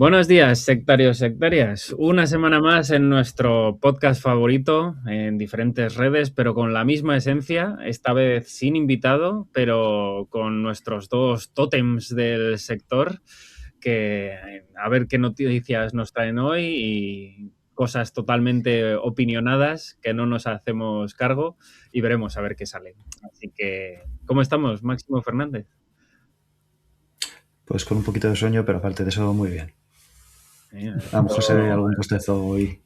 Buenos días, sectarios, sectarias. Una semana más en nuestro podcast favorito, en diferentes redes, pero con la misma esencia, esta vez sin invitado, pero con nuestros dos tótems del sector, que a ver qué noticias nos traen hoy y cosas totalmente opinionadas que no nos hacemos cargo y veremos a ver qué sale. Así que, ¿cómo estamos, Máximo Fernández? Pues con un poquito de sueño, pero aparte de eso, muy bien. A lo mejor se ve Esto, algún postezo hoy.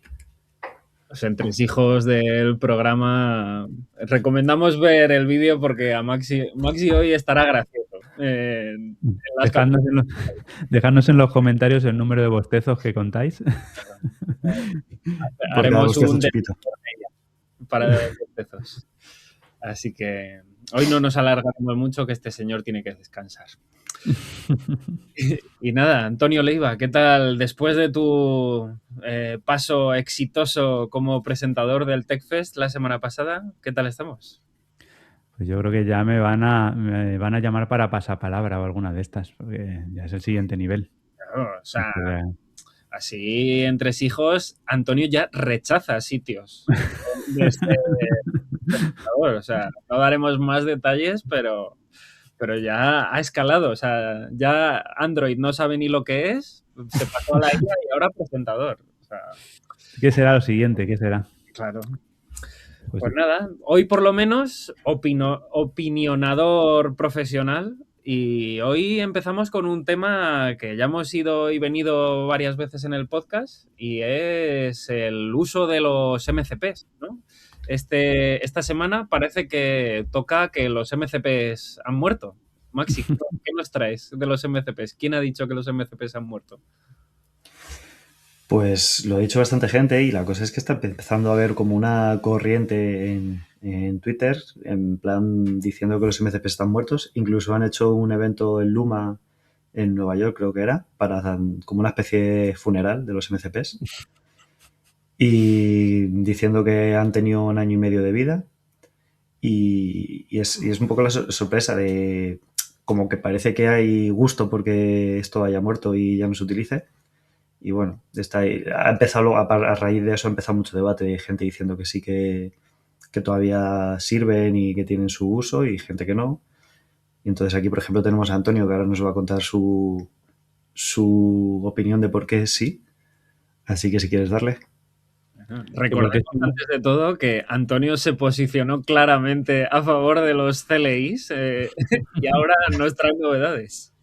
Los entresijos del programa. Recomendamos ver el vídeo porque a Maxi hoy estará gracioso. En las Dejadnos capturas en, los, dejadnos en los comentarios el número de bostezos que contáis. Por cada haremos bostezo un chupito. detector de ella para bostezos. Así que hoy no nos alargaremos mucho, que este señor tiene que descansar. Y nada, Antonio Leiva, ¿qué tal después de tu paso exitoso como presentador del TechFest la semana pasada? ¿Qué tal estamos? Pues yo creo que ya me van a llamar para pasapalabra o alguna de estas, porque ya es el siguiente nivel. Claro, o sea, así entre hijos, Antonio ya rechaza sitios de este presentador. O sea, no daremos más detalles, pero ya ha escalado. O sea, ya Android no sabe ni lo que es, se pasó a la IA y ahora presentador. O sea, ¿Qué será lo siguiente? ¿Qué será? claro. Pues Pues nada, hoy por lo menos opinionador profesional, y hoy empezamos con un tema que ya hemos ido y venido varias veces en el podcast, y es el uso de los MCPs, ¿no? Esta semana parece que toca que los MCPs han muerto. Maxi, ¿qué nos traes de los MCPs? ¿Quién ha dicho que los MCPs han muerto? Pues lo ha dicho bastante gente y la cosa es que está empezando a haber como una corriente en Twitter, en plan diciendo que los MCP están muertos. Incluso han hecho un evento en Luma, en Nueva York creo que era, para como una especie de funeral de los MCPs. Y diciendo que han tenido 1 año y medio de vida. Y es un poco la sorpresa de como que parece que hay gusto porque esto haya muerto y ya no se utilice. Y bueno, ha empezado, a raíz de eso ha empezado mucho debate de gente diciendo que sí que todavía sirven y que tienen su uso y gente que no. Y entonces aquí, por ejemplo, tenemos a Antonio que ahora nos va a contar su opinión de por qué sí. Así que si quieres darle. Recordemos antes de todo que Antonio se posicionó claramente a favor de los CLIs y ahora nos trae novedades.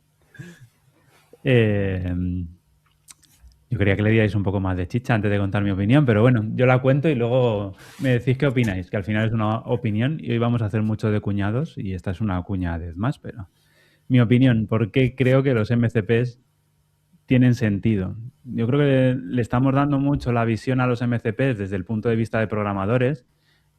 Yo quería que le dierais un poco más de chicha antes de contar mi opinión, pero bueno, yo la cuento y luego me decís qué opináis, que al final es una opinión y hoy vamos a hacer mucho de cuñados y esta es una cuñadez más, pero mi opinión, ¿por qué creo que los MCPs tienen sentido? Yo creo que le estamos dando mucho la visión a los MCPs desde el punto de vista de programadores,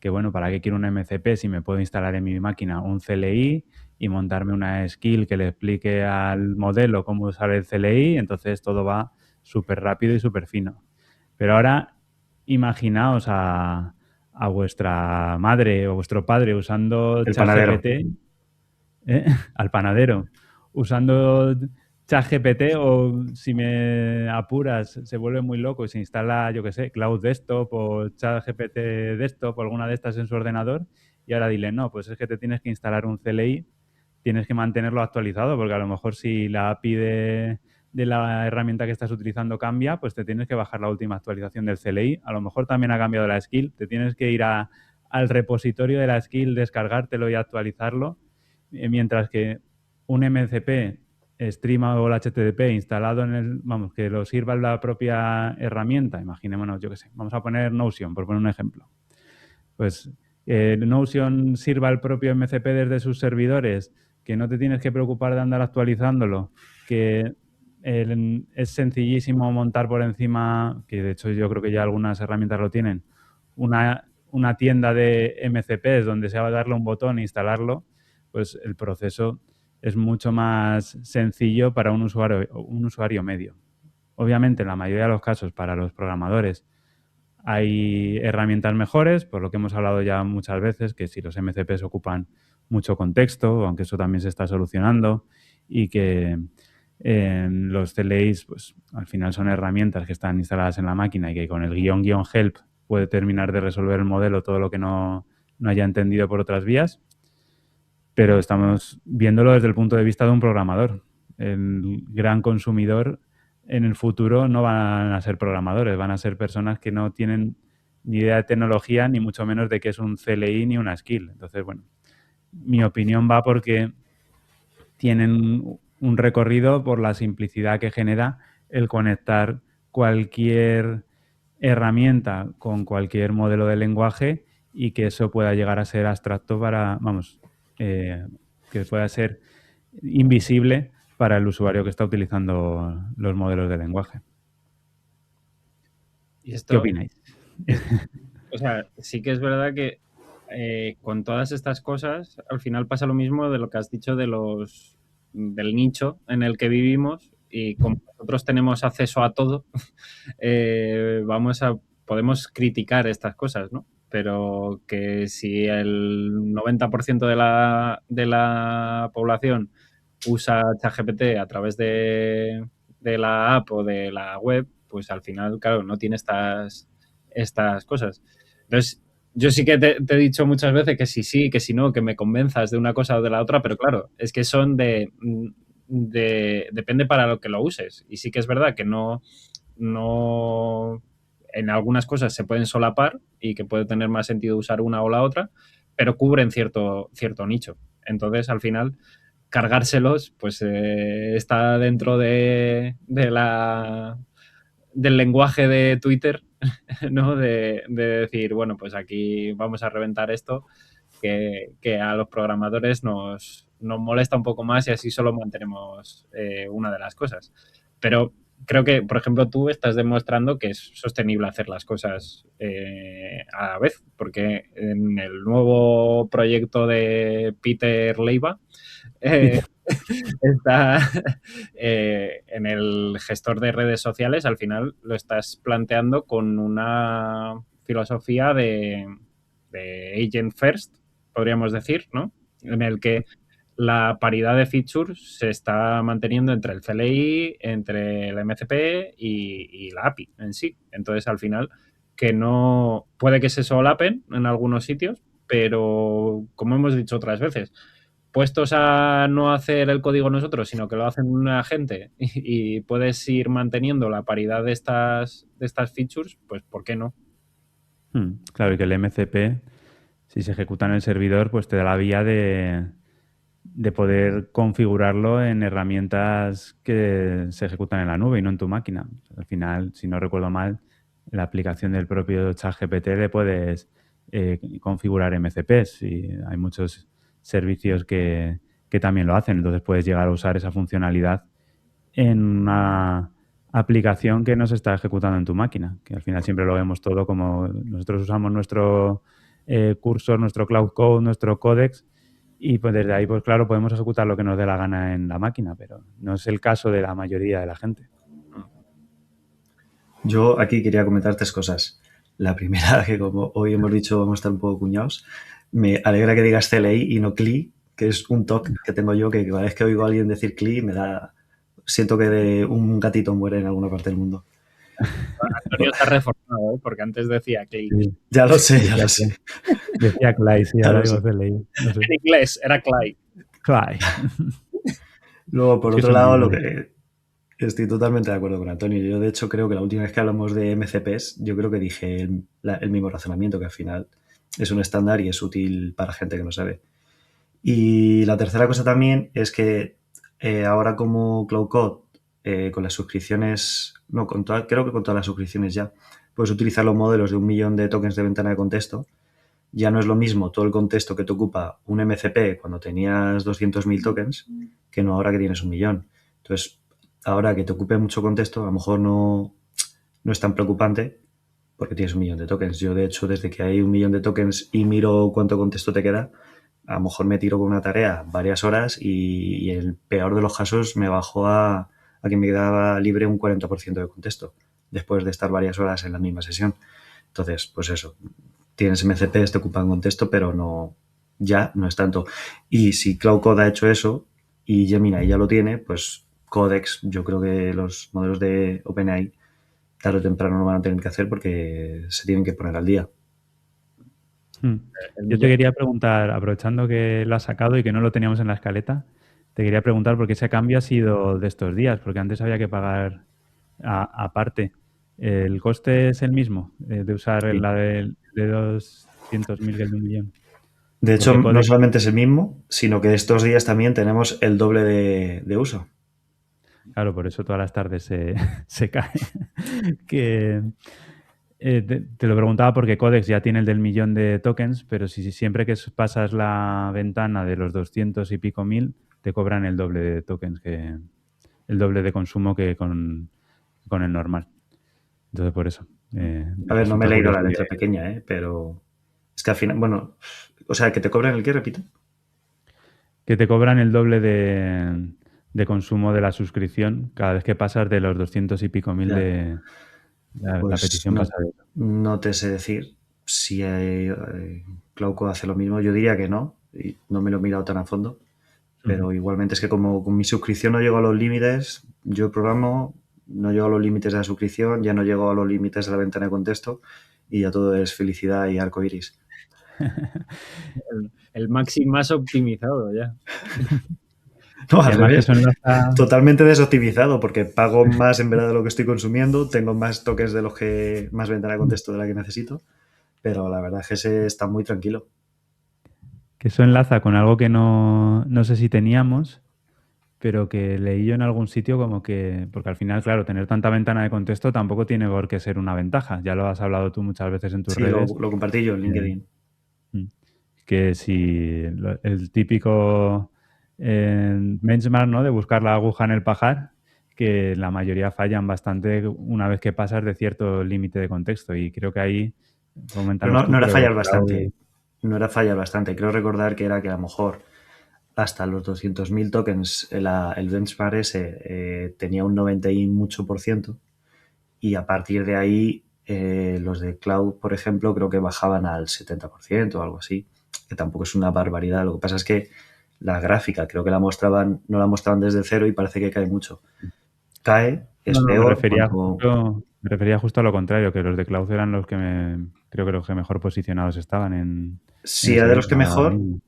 que bueno, ¿para qué quiero un MCP si me puedo instalar en mi máquina un CLI y montarme una skill que le explique al modelo cómo usar el CLI? Entonces todo va súper rápido y súper fino. Pero ahora imaginaos a vuestra madre o vuestro padre usando ChatGPT, al panadero, usando ChatGPT, o si me apuras, se vuelve muy loco y se instala, yo qué sé, Cloud Desktop o ChatGPT Desktop o alguna de estas en su ordenador, y ahora dile, no, pues es que te tienes que instalar un CLI, tienes que mantenerlo actualizado, porque a lo mejor si la API de la herramienta que estás utilizando cambia, pues te tienes que bajar la última actualización del CLI. A lo mejor también ha cambiado la skill, te tienes que ir al repositorio de la skill, descargártelo y actualizarlo, mientras que un MCP Streama o el HTTP instalado en el, vamos, que lo sirva en la propia herramienta. Imaginémonos, yo qué sé, vamos a poner Notion, por poner un ejemplo. Pues Notion sirva el propio MCP desde sus servidores, que no te tienes que preocupar de andar actualizándolo, que es sencillísimo montar por encima, que de hecho yo creo que ya algunas herramientas lo tienen, una tienda de MCPs donde se va a darle un botón e instalarlo, pues el proceso es mucho más sencillo para un usuario medio. Obviamente, en la mayoría de los casos, para los programadores hay herramientas mejores, por lo que hemos hablado ya muchas veces, que si los MCPs ocupan mucho contexto, aunque eso también se está solucionando, y que Los CLIs, pues al final son herramientas que están instaladas en la máquina y que con el --help puede terminar de resolver el modelo todo lo que no haya entendido por otras vías. Pero estamos viéndolo desde el punto de vista de un programador. El gran consumidor en el futuro no van a ser programadores, van a ser personas que no tienen ni idea de tecnología, ni mucho menos de qué es un CLI ni una skill. Entonces, bueno, mi opinión va porque tienen un recorrido por la simplicidad que genera el conectar cualquier herramienta con cualquier modelo de lenguaje y que eso pueda llegar a ser abstracto para, que pueda ser invisible para el usuario que está utilizando los modelos de lenguaje. ¿Y esto, ¿Qué opináis? O sea, sí que es verdad que con todas estas cosas, al final pasa lo mismo de lo que has dicho del nicho en el que vivimos, y como nosotros tenemos acceso a todo, podemos criticar estas cosas, ¿no? Pero que si el 90% de la población usa ChatGPT a través de la app o de la web, pues al final, claro, no tiene estas cosas. Entonces, yo sí que te he dicho muchas veces que sí, que si no, que me convenzas de una cosa o de la otra, pero claro, es que son depende para lo que lo uses. Y sí que es verdad que no en algunas cosas se pueden solapar y que puede tener más sentido usar una o la otra, pero cubren cierto nicho. Entonces, al final, cargárselos, pues está dentro del lenguaje de Twitter, ¿no? De decir, bueno, pues aquí vamos a reventar esto, que a los programadores nos molesta un poco más y así solo mantenemos una de las cosas. Pero creo que, por ejemplo, tú estás demostrando que es sostenible hacer las cosas a la vez, porque en el nuevo proyecto de Peter Leiva está en el gestor de redes sociales, al final lo estás planteando con una filosofía de agent first, podríamos decir, ¿no? En el que la paridad de features se está manteniendo entre el CLI, entre el MCP y la API en sí. Entonces, al final, que no puede que se solapen en algunos sitios, pero como hemos dicho otras veces, puestos a no hacer el código nosotros, sino que lo hacen una gente y puedes ir manteniendo la paridad de estas features, pues ¿por qué no? Claro, y que el MCP, si se ejecuta en el servidor, pues te da la vía de poder configurarlo en herramientas que se ejecutan en la nube y no en tu máquina. Al final, si no recuerdo mal, en la aplicación del propio ChatGPT le puedes configurar MCPs y hay muchos servicios que también lo hacen. Entonces puedes llegar a usar esa funcionalidad en una aplicación que no se está ejecutando en tu máquina, que al final siempre lo vemos todo como nosotros usamos nuestro cursor, nuestro Cloud Code, nuestro Codex, y pues desde ahí, pues claro, podemos ejecutar lo que nos dé la gana en la máquina, pero no es el caso de la mayoría de la gente. Yo aquí quería comentar 3 cosas. La primera, que como hoy hemos dicho, vamos a estar un poco cuñados. Me alegra que digas CLI y no CLI, que es un toque que tengo yo, que cada vez que oigo a alguien decir CLI siento que un gatito muere en alguna parte del mundo. Antonio está reforzado, porque antes decía CLI. Sí. Ya lo sé. Decía Clay, sí, ahora digo CLI. No sé. En inglés era Clay. Clay. Luego, por otro lado, lo que estoy totalmente de acuerdo con Antonio. Yo, de hecho, creo que la última vez que hablamos de MCPs, yo creo que dije el mismo razonamiento, que al final es un estándar y es útil para gente que no sabe. Y la tercera cosa también es que ahora como Cloud Code, con las suscripciones, no, creo que con todas las suscripciones ya, puedes utilizar los modelos de 1 millón de tokens de ventana de contexto. Ya no es lo mismo todo el contexto que te ocupa un MCP cuando tenías 200.000 tokens que no ahora que tienes 1 millón. Entonces, ahora que te ocupe mucho contexto, a lo mejor no es tan preocupante porque tienes 1 millón de tokens. Yo, de hecho, desde que hay 1 millón de tokens y miro cuánto contexto te queda, a lo mejor me tiro con una tarea varias horas y en el peor de los casos me bajo a que me quedaba libre un 40% de contexto después de estar varias horas en la misma sesión. Entonces, pues eso, tienes MCPs, te ocupan contexto, pero ya no es tanto. Y si Cloud Code ha hecho eso y Gemini ya lo tiene, pues Codex, yo creo que los modelos de OpenAI tarde o temprano lo van a tener que hacer porque se tienen que poner al día. Yo te quería preguntar, aprovechando que lo has sacado y que no lo teníamos en la escaleta, te quería preguntar por qué ese cambio ha sido de estos días, porque antes había que pagar aparte. ¿El coste es el mismo de usar Sí. la de 200.000 que el de 1.000.000? De hecho, Porque no Codex, solamente es el mismo, sino que estos días también tenemos el doble de uso. claro, por eso todas las tardes se cae. Que, te lo preguntaba porque Codex ya tiene el del 1.000.000 de tokens, pero si siempre que pasas la ventana de los 200 y pico mil, te cobran el doble de tokens, el doble de consumo que con el normal. Entonces, por eso. A Me ver, no me he resulta leído curioso la letra pequeña, pero es que al final, bueno, o sea, que te cobran el qué, repito. que te cobran el doble de consumo de la suscripción cada vez que pasas de los 200 y pico mil Ya. de la Pues petición pasada. no te sé decir si Cloud hace lo mismo. Yo diría que no, y no me lo he mirado tan a fondo, pero igualmente es que como con mi suscripción no llego a los límites, yo programo, no llego a los límites de la suscripción, ya no llego a los límites de la ventana de contexto y ya todo es felicidad y arco iris. El Maxi más optimizado ya. No, Y al además revés. eso enlaza, Totalmente desoptimizado porque pago más en verdad de lo que estoy consumiendo, tengo más tokens de los que, más ventana de contexto de la que necesito, pero la verdad es que ese está muy tranquilo. con algo que no sé si teníamos, pero que leí yo en algún sitio como que, porque al final, claro, tener tanta ventana de contexto tampoco tiene por qué ser una ventaja. Ya lo has hablado tú muchas veces en tus Sí, redes. lo compartí yo en LinkedIn. Mm. Que si el típico benchmark, ¿no? De buscar la aguja en el pajar, que la mayoría fallan bastante una vez que pasas de cierto límite de contexto. Y creo que ahí, Pero coméntanos tú, no era pero fallar Cloud, bastante. No era fallar bastante. Creo recordar que era que a lo mejor hasta los 200.000 tokens el benchmark ese tenía un 90 y mucho por ciento y a partir de ahí los de Cloud, por ejemplo, creo que bajaban al 70% o algo así, que tampoco es una barbaridad. Lo que pasa es que la gráfica creo que no la mostraban desde cero y parece que cae mucho. Cae, es no, peor cuando... me refería justo a lo contrario, que los de Cloud eran los que creo que los que mejor posicionados estaban en Si era ese de los que benchmark ahora mejor, mismo.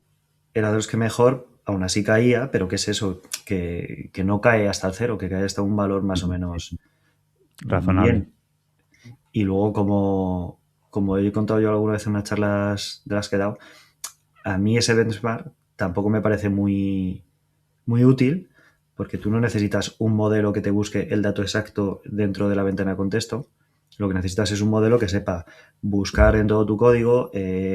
era de los que mejor, aún así caía, pero ¿qué es eso? Que no cae hasta el cero, que cae hasta un valor más o menos Razonable. bien. Y luego, como he contado yo alguna vez en unas charlas de las que he dado, a mí ese benchmark tampoco me parece muy, muy útil, porque tú no necesitas un modelo que te busque el dato exacto dentro de la ventana de contexto. Lo que necesitas es un modelo que sepa buscar en todo tu código,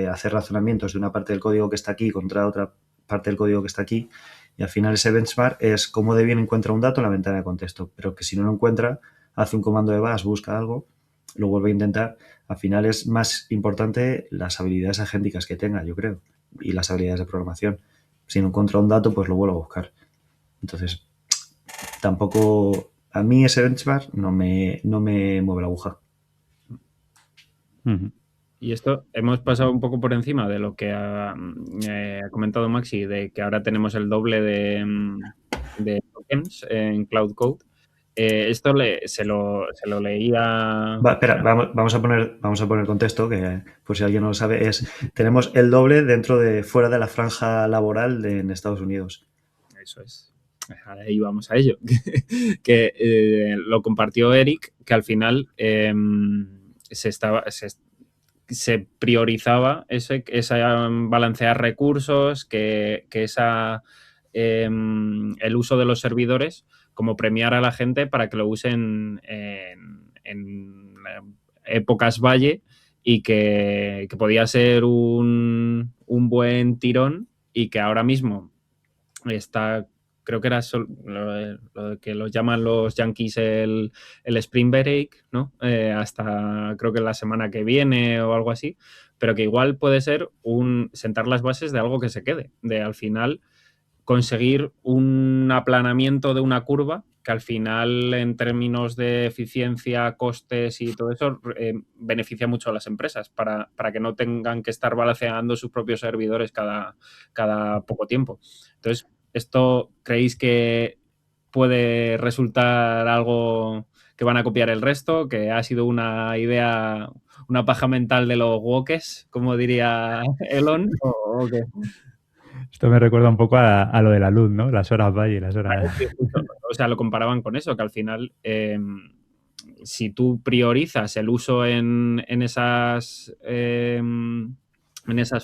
hacer razonamientos de una parte del código que está aquí contra otra parte del código que está aquí. Y al final ese benchmark es cómo de bien encuentra un dato en la ventana de contexto. Pero que si no lo encuentra, hace un comando de bash, busca algo, lo vuelve a intentar. Al final es más importante las habilidades agénticas que tenga, yo creo, y las habilidades de programación. Si no encuentra un dato, pues lo vuelvo a buscar. Entonces, tampoco... A mí ese benchmark no me mueve la aguja. Y esto hemos pasado un poco por encima de lo que ha comentado Maxi, de que ahora tenemos el doble de tokens en Cloud Code. Esto se lo leía... Espera, vamos a poner contexto, que por si alguien no lo sabe, tenemos el doble fuera de la franja laboral en Estados Unidos. Eso es. Ahí vamos a ello. que lo compartió Eric, que al final se priorizaba esa balancear recursos, que el uso de los servidores, como premiar a la gente para que lo usen en épocas valle y que podía ser un buen tirón y que ahora mismo está, creo que era lo que los llaman los yankees el Spring Break, ¿no? Hasta creo que la semana que viene o algo así, pero que igual puede ser sentar las bases de algo que se quede, de al final conseguir un aplanamiento de una curva que al final en términos de eficiencia, costes y todo eso beneficia mucho a las empresas para que no tengan que estar balanceando sus propios servidores cada poco tiempo. Entonces, ¿esto creéis que puede resultar algo que van a copiar el resto, que ha sido una idea, una paja mental de los wokes, como diría Elon, o qué. Esto me recuerda un poco a lo de la luz, ¿no? Las horas valle, las horas... Sí, justo. O sea, lo comparaban con eso, que al final, si tú priorizas el uso en esas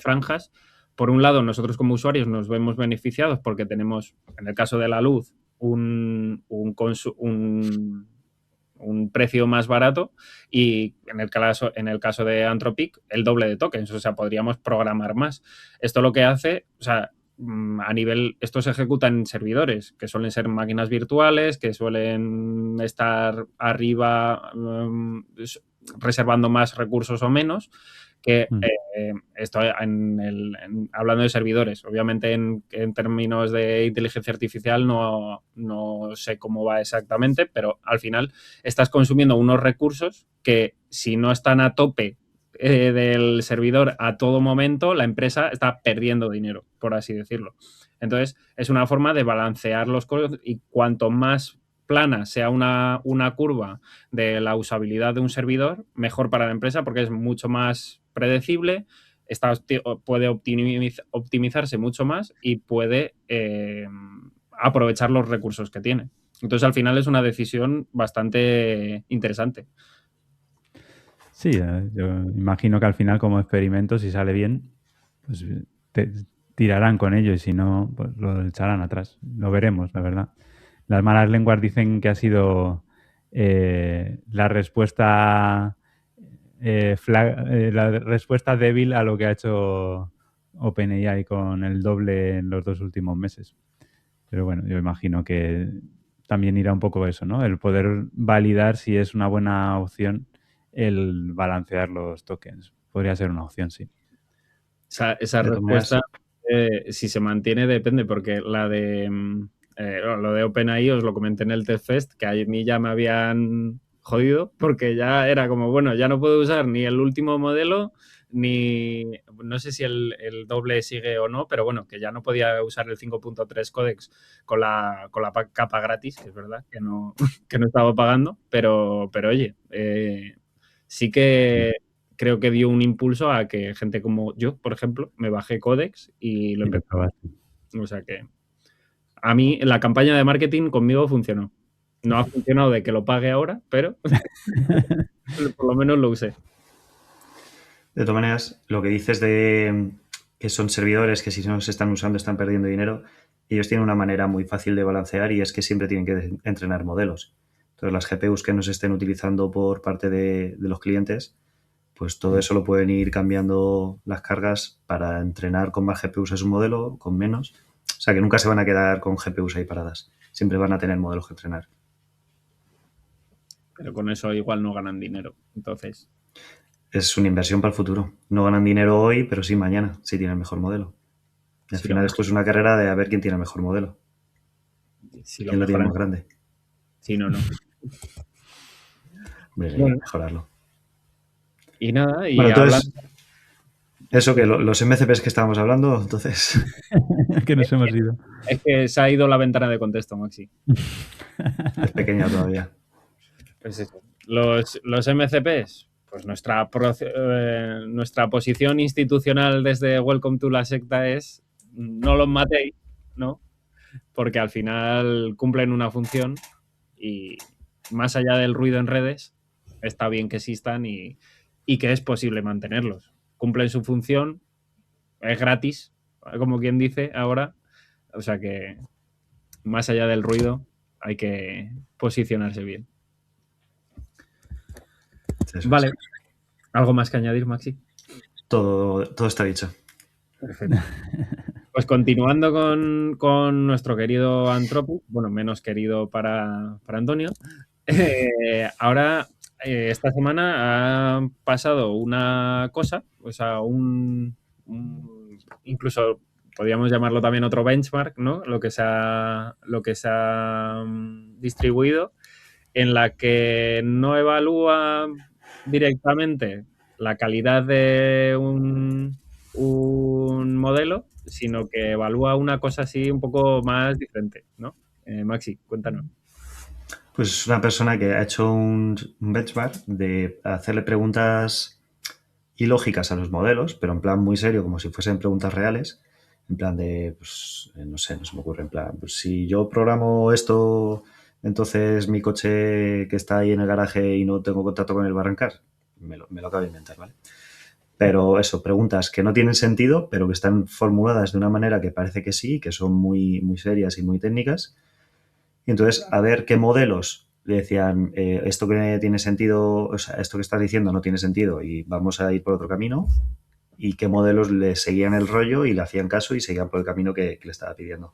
franjas, por un lado, nosotros como usuarios nos vemos beneficiados porque tenemos, en el caso de la luz, un precio más barato, y en el caso de Anthropic, el doble de tokens. O sea, podríamos programar más. Esto lo que hace, o sea, a nivel, esto se ejecuta en servidores, que suelen ser máquinas virtuales, que suelen estar arriba reservando más recursos o menos, que esto hablando de servidores. Obviamente en términos de inteligencia artificial no sé cómo va exactamente, pero al final estás consumiendo unos recursos que, si no están a tope del servidor a todo momento, la empresa está perdiendo dinero, por así decirlo. Entonces, es una forma de balancear los costos, y cuanto más plana sea una curva de la usabilidad de un servidor, mejor para la empresa, porque es mucho más predecible, puede optimizarse mucho más y puede aprovechar los recursos que tiene. Entonces, al final es una decisión bastante interesante. Sí, yo imagino que al final, como experimento, si sale bien, pues tirarán con ello, y si no, pues lo echarán atrás. Lo veremos, la verdad. Las malas lenguas dicen que ha sido la respuesta la respuesta débil a lo que ha hecho OpenAI con el doble en los 2 últimos meses. Pero bueno, yo imagino que también irá un poco eso, ¿no? El poder validar si es una buena opción el balancear los tokens. Podría ser una opción, sí. Esa respuesta, si se mantiene, depende, porque lo de OpenAI os lo comenté en el TestFest, que a mí ya me habían jodido, porque ya era como, bueno, ya no puedo usar ni el último modelo, ni, no sé si el doble sigue o no, pero bueno, que ya no podía usar el 5.3 Codex con la capa gratis, que es verdad que no, que no estaba pagando, pero oye, sí que creo que dio un impulso a que gente como yo, por ejemplo, me bajé Codex y lo empecé. O sea que a mí la campaña de marketing conmigo funcionó. No ha funcionado de que lo pague ahora, pero por lo menos lo usé. De todas maneras, lo que dices de que son servidores que, si no se están usando, están perdiendo dinero, ellos tienen una manera muy fácil de balancear, y es que siempre tienen que entrenar modelos. Entonces, las GPUs que no se estén utilizando por parte de los clientes, pues todo eso lo pueden ir cambiando las cargas para entrenar con más GPUs a su modelo, con menos. O sea, que nunca se van a quedar con GPUs ahí paradas. Siempre van a tener modelos que entrenar. Pero con eso igual no ganan dinero. Entonces, es una inversión para el futuro. No ganan dinero hoy, pero sí mañana, si tienen el mejor modelo. Y al si final esto es una carrera de a ver quién tiene el mejor modelo. ¿Quién lo tiene más grande? Sí, no. Bueno. Mejorarlo. Y nada, y bueno, entonces, eso, que los MCPs que estábamos hablando, entonces... que nos hemos ido. Es que se ha ido la ventana de contexto, Maxi. Es pequeña todavía. Pues eso. Los MCPs, pues nuestra posición institucional desde Welcome to la secta es: no los matéis, ¿no? Porque al final cumplen una función, y más allá del ruido en redes, está bien que existan y que es posible mantenerlos. Cumplen su función, es gratis, como quien dice ahora. O sea que, más allá del ruido, hay que posicionarse bien. Eso vale. ¿Algo más que añadir, Maxi? Todo está dicho. Perfecto. Pues continuando con nuestro querido Anthropic, bueno, menos querido para Antonio, ahora esta semana ha pasado una cosa, o sea, incluso podríamos llamarlo también otro benchmark, ¿no? Lo que se ha distribuido, en la que no evalúa directamente la calidad de un modelo, sino que evalúa una cosa así un poco más diferente, ¿no? Maxi, cuéntanos. Pues es una persona que ha hecho un benchmark de hacerle preguntas ilógicas a los modelos, pero en plan muy serio, como si fuesen preguntas reales. En plan de, pues, no sé, no se me ocurre, en plan, pues si yo programo esto, entonces mi coche que está ahí en el garaje y no tengo contacto con él va a arrancar. Me lo acabo de inventar, ¿vale? Pero eso, preguntas que no tienen sentido, pero que están formuladas de una manera que parece que sí, que son muy, muy serias y muy técnicas. Y entonces, a ver qué modelos le decían, esto que tiene sentido, o sea, esto que estás diciendo no tiene sentido y vamos a ir por otro camino. Y qué modelos le seguían el rollo y le hacían caso y seguían por el camino que le estaba pidiendo.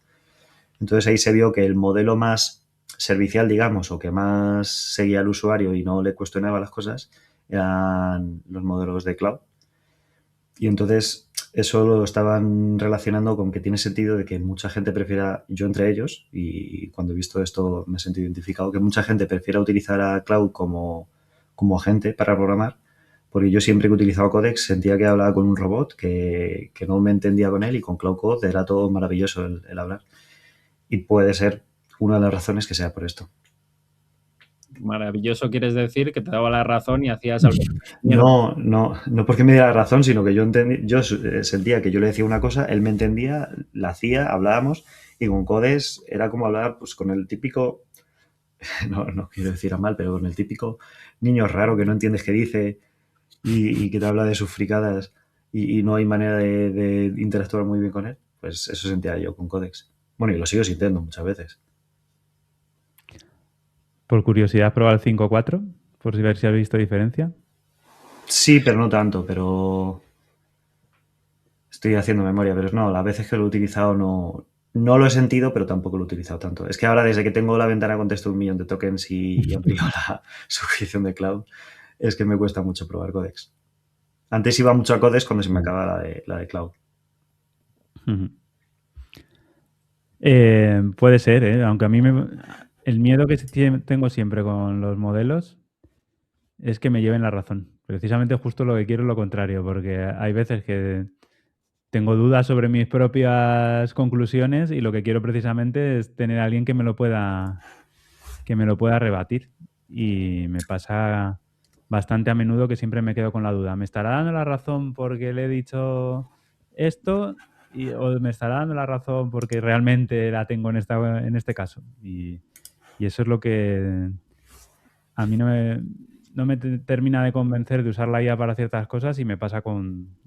Entonces ahí se vio que el modelo más servicial, digamos, o que más seguía al usuario y no le cuestionaba las cosas, eran los modelos de cloud. Y entonces eso lo estaban relacionando con que tiene sentido de que mucha gente prefiera, yo entre ellos, y cuando he visto esto me he sentido identificado, que mucha gente prefiera utilizar a Cloud como agente para programar, porque yo siempre que he utilizado Codex sentía que hablaba con un robot, que no me entendía con él, y con Cloud Code era todo maravilloso el hablar. Y puede ser una de las razones que sea por esto. Maravilloso quieres decir que te daba la razón y hacías algo. No porque me diera la razón, sino que yo sentía que yo le decía una cosa, él me entendía, la hacía, hablábamos, y con Codes era como hablar pues con el típico, no quiero decir a mal, pero con el típico niño raro que no entiendes qué dice y que te habla de sus fricadas y no hay manera de interactuar muy bien con él. Pues eso sentía yo con Codex. Bueno, y lo sigo sintiendo muchas veces. Por curiosidad, prueba el 5.4, por si ver si has visto diferencia. Sí, pero no tanto, pero estoy haciendo memoria, pero no, las veces que lo he utilizado no lo he sentido, pero tampoco lo he utilizado tanto. Es que ahora desde que tengo la ventana con texto 1 millón de tokens y amplío la suscripción de cloud, es que me cuesta mucho probar Codex. Antes iba mucho a Codex cuando se me acaba la de cloud. Puede ser, ¿eh? Aunque a mí el miedo que tengo siempre con los modelos es que me lleven la razón. Precisamente justo lo que quiero es lo contrario, porque hay veces que tengo dudas sobre mis propias conclusiones y lo que quiero precisamente es tener a alguien que me lo pueda rebatir. Y me pasa bastante a menudo que siempre me quedo con la duda. ¿Me estará dando la razón porque le he dicho esto? ¿O me estará dando la razón porque realmente la tengo en este caso? Y eso es lo que a mí no me termina de convencer de usar la IA para ciertas cosas y en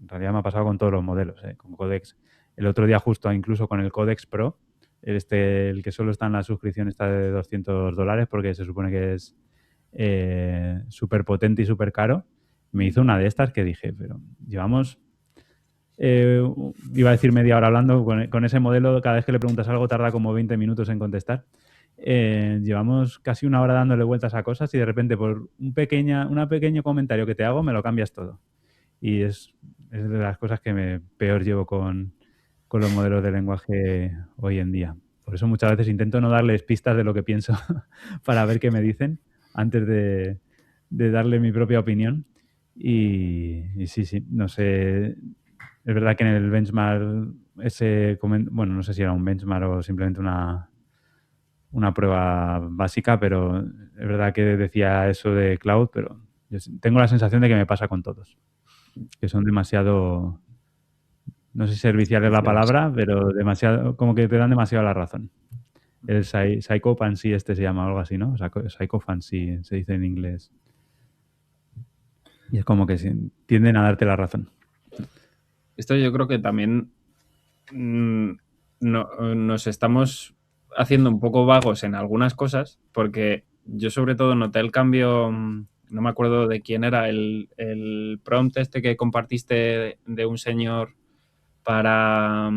realidad me ha pasado con todos los modelos, con Codex. El otro día justo incluso con el Codex Pro, el que solo está en la suscripción está de $200 porque se supone que es súper potente y súper caro. Me hizo una de estas que dije, pero llevamos, iba a decir media hora hablando, con ese modelo cada vez que le preguntas algo tarda como 20 minutos en contestar. Llevamos casi una hora dándole vueltas a cosas y de repente por un pequeño comentario que te hago me lo cambias todo. Y es de las cosas que peor llevo con los modelos de lenguaje hoy en día. Por eso muchas veces intento no darles pistas de lo que pienso para ver qué me dicen antes de darle mi propia opinión. Y sí, no sé. Es verdad que en el benchmark bueno, no sé si era un benchmark o simplemente una prueba básica, pero es verdad que decía eso de cloud, pero yo tengo la sensación de que me pasa con todos, que son demasiado, no sé si servicial es la palabra, pero demasiado, como que te dan demasiado la razón. El psychofancy se llama algo así, ¿no? Psychofancy se dice en inglés. Y es como que tienden a darte la razón. Esto yo creo que también nos estamos haciendo un poco vagos en algunas cosas, porque yo sobre todo noté el cambio, no me acuerdo de quién era, el prompt este que compartiste de un señor para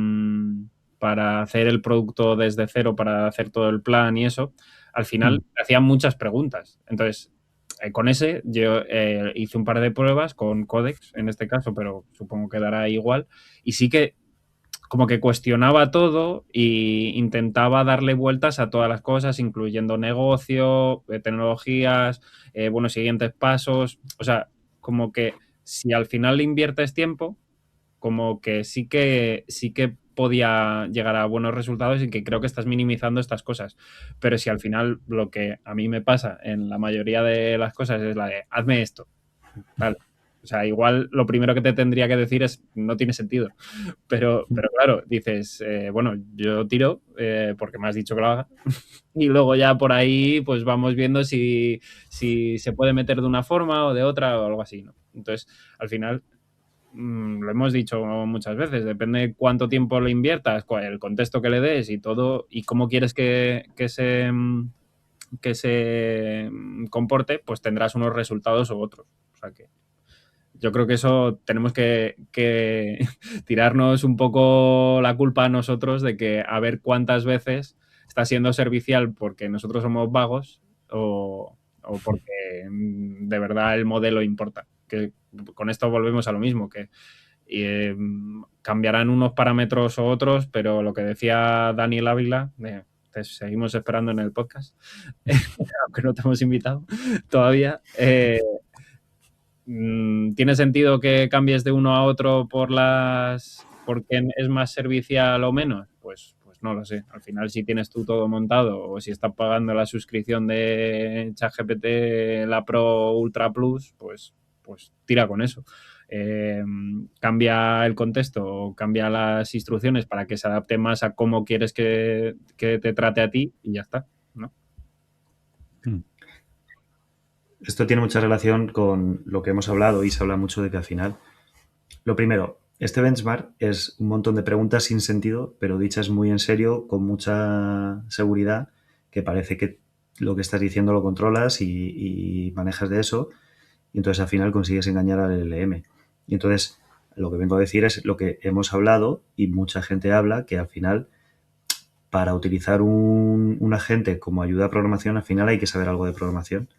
hacer el producto desde cero, para hacer todo el plan y eso, al final hacían muchas preguntas. Entonces, con ese yo hice un par de pruebas con Codex, en este caso, pero supongo que dará igual, y sí que como que cuestionaba todo e intentaba darle vueltas a todas las cosas, incluyendo negocio, tecnologías, siguientes pasos. O sea, como que si al final le inviertes tiempo, como que sí que podía llegar a buenos resultados y que creo que estás minimizando estas cosas. Pero si al final lo que a mí me pasa en la mayoría de las cosas es la de hazme esto, vale. O sea, igual lo primero que te tendría que decir es no tiene sentido. Pero claro, dices, bueno, yo tiro porque me has dicho que lo haga. Y luego ya por ahí pues vamos viendo si se puede meter de una forma o de otra o algo así, ¿no? Entonces, al final, lo hemos dicho muchas veces, depende de cuánto tiempo le inviertas, el contexto que le des y todo, y cómo quieres que se comporte, pues tendrás unos resultados u otros. O sea que yo creo que eso tenemos que tirarnos un poco la culpa a nosotros de que a ver cuántas veces está siendo servicial porque nosotros somos vagos o porque de verdad el modelo importa. Que con esto volvemos a lo mismo, que cambiarán unos parámetros u otros, pero lo que decía Daniel Ávila, te seguimos esperando en el podcast, aunque no te hemos invitado todavía, ¿tiene sentido que cambies de uno a otro porque es más servicial o menos? Pues no lo sé. Al final, si tienes tú todo montado o si estás pagando la suscripción de ChatGPT, la Pro Ultra Plus, pues tira con eso. Cambia el contexto o cambia las instrucciones para que se adapte más a cómo quieres que te trate a ti y ya está, ¿no? Esto tiene mucha relación con lo que hemos hablado y se habla mucho de que al final, lo primero, este benchmark es un montón de preguntas sin sentido, pero dichas muy en serio, con mucha seguridad, que parece que lo que estás diciendo lo controlas y manejas de eso, y entonces al final consigues engañar al LLM. Y entonces lo que vengo a decir es lo que hemos hablado y mucha gente habla, que al final para utilizar un agente como ayuda a programación, al final hay que saber algo de programación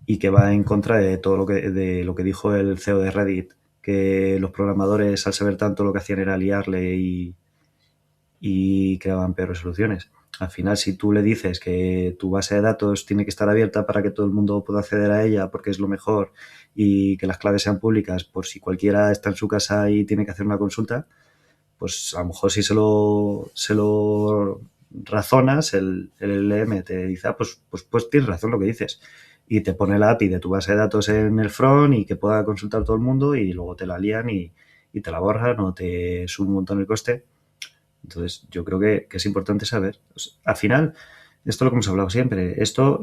y que va en contra de todo lo que dijo el CEO de Reddit, que los programadores al saber tanto lo que hacían era liarle y creaban peores soluciones. Al final, si tú le dices que tu base de datos tiene que estar abierta para que todo el mundo pueda acceder a ella porque es lo mejor y que las claves sean públicas por si cualquiera está en su casa y tiene que hacer una consulta, pues a lo mejor si se lo razonas, el LLM te dice, pues tienes razón lo que dices. Y te pone la API de tu base de datos en el front y que pueda consultar todo el mundo y luego te la lían y te la borran o te sube un montón el coste. Entonces, yo creo que es importante saber. Pues, al final, esto es lo que hemos hablado siempre. Esto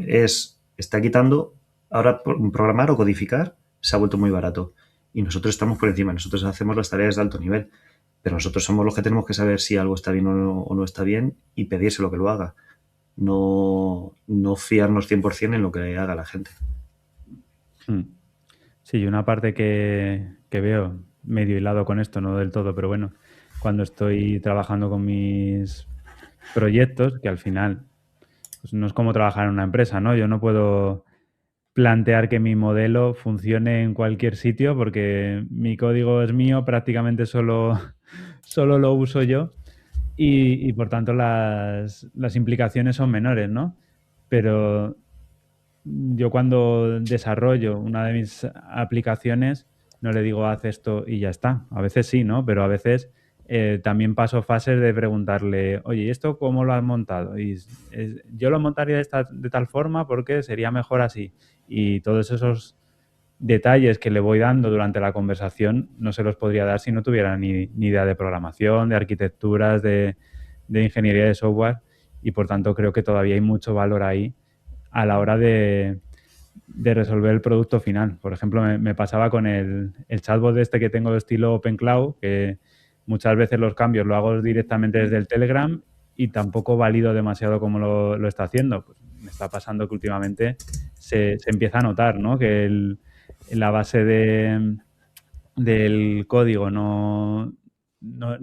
está quitando, ahora programar o codificar se ha vuelto muy barato. Y nosotros estamos por encima, nosotros hacemos las tareas de alto nivel. Pero nosotros somos los que tenemos que saber si algo está bien o no está bien y pedírselo que lo haga. No fiarnos 100% en lo que haga la gente. Sí, y una parte que veo medio hilado con esto, no del todo, pero bueno, cuando estoy trabajando con mis proyectos, que al final pues no es como trabajar en una empresa, ¿no? Yo no puedo plantear que mi modelo funcione en cualquier sitio porque mi código es mío, prácticamente solo lo uso yo y por tanto las implicaciones son menores, ¿no? Pero yo cuando desarrollo una de mis aplicaciones no le digo haz esto y ya está. A veces sí, ¿no? Pero a veces también paso fases de preguntarle, oye, ¿y esto cómo lo has montado? Y yo lo montaría de tal forma porque sería mejor así. Y todos esos detalles que le voy dando durante la conversación no se los podría dar si no tuviera ni idea de programación, de arquitecturas, de ingeniería de software y por tanto creo que todavía hay mucho valor ahí a la hora de resolver el producto final. Por ejemplo, me pasaba con el chatbot este que tengo de estilo OpenCloud, que muchas veces los cambios lo hago directamente desde el Telegram y tampoco valido demasiado cómo lo está haciendo. Pues me está pasando que últimamente se empieza a notar, ¿no? Que la base del código no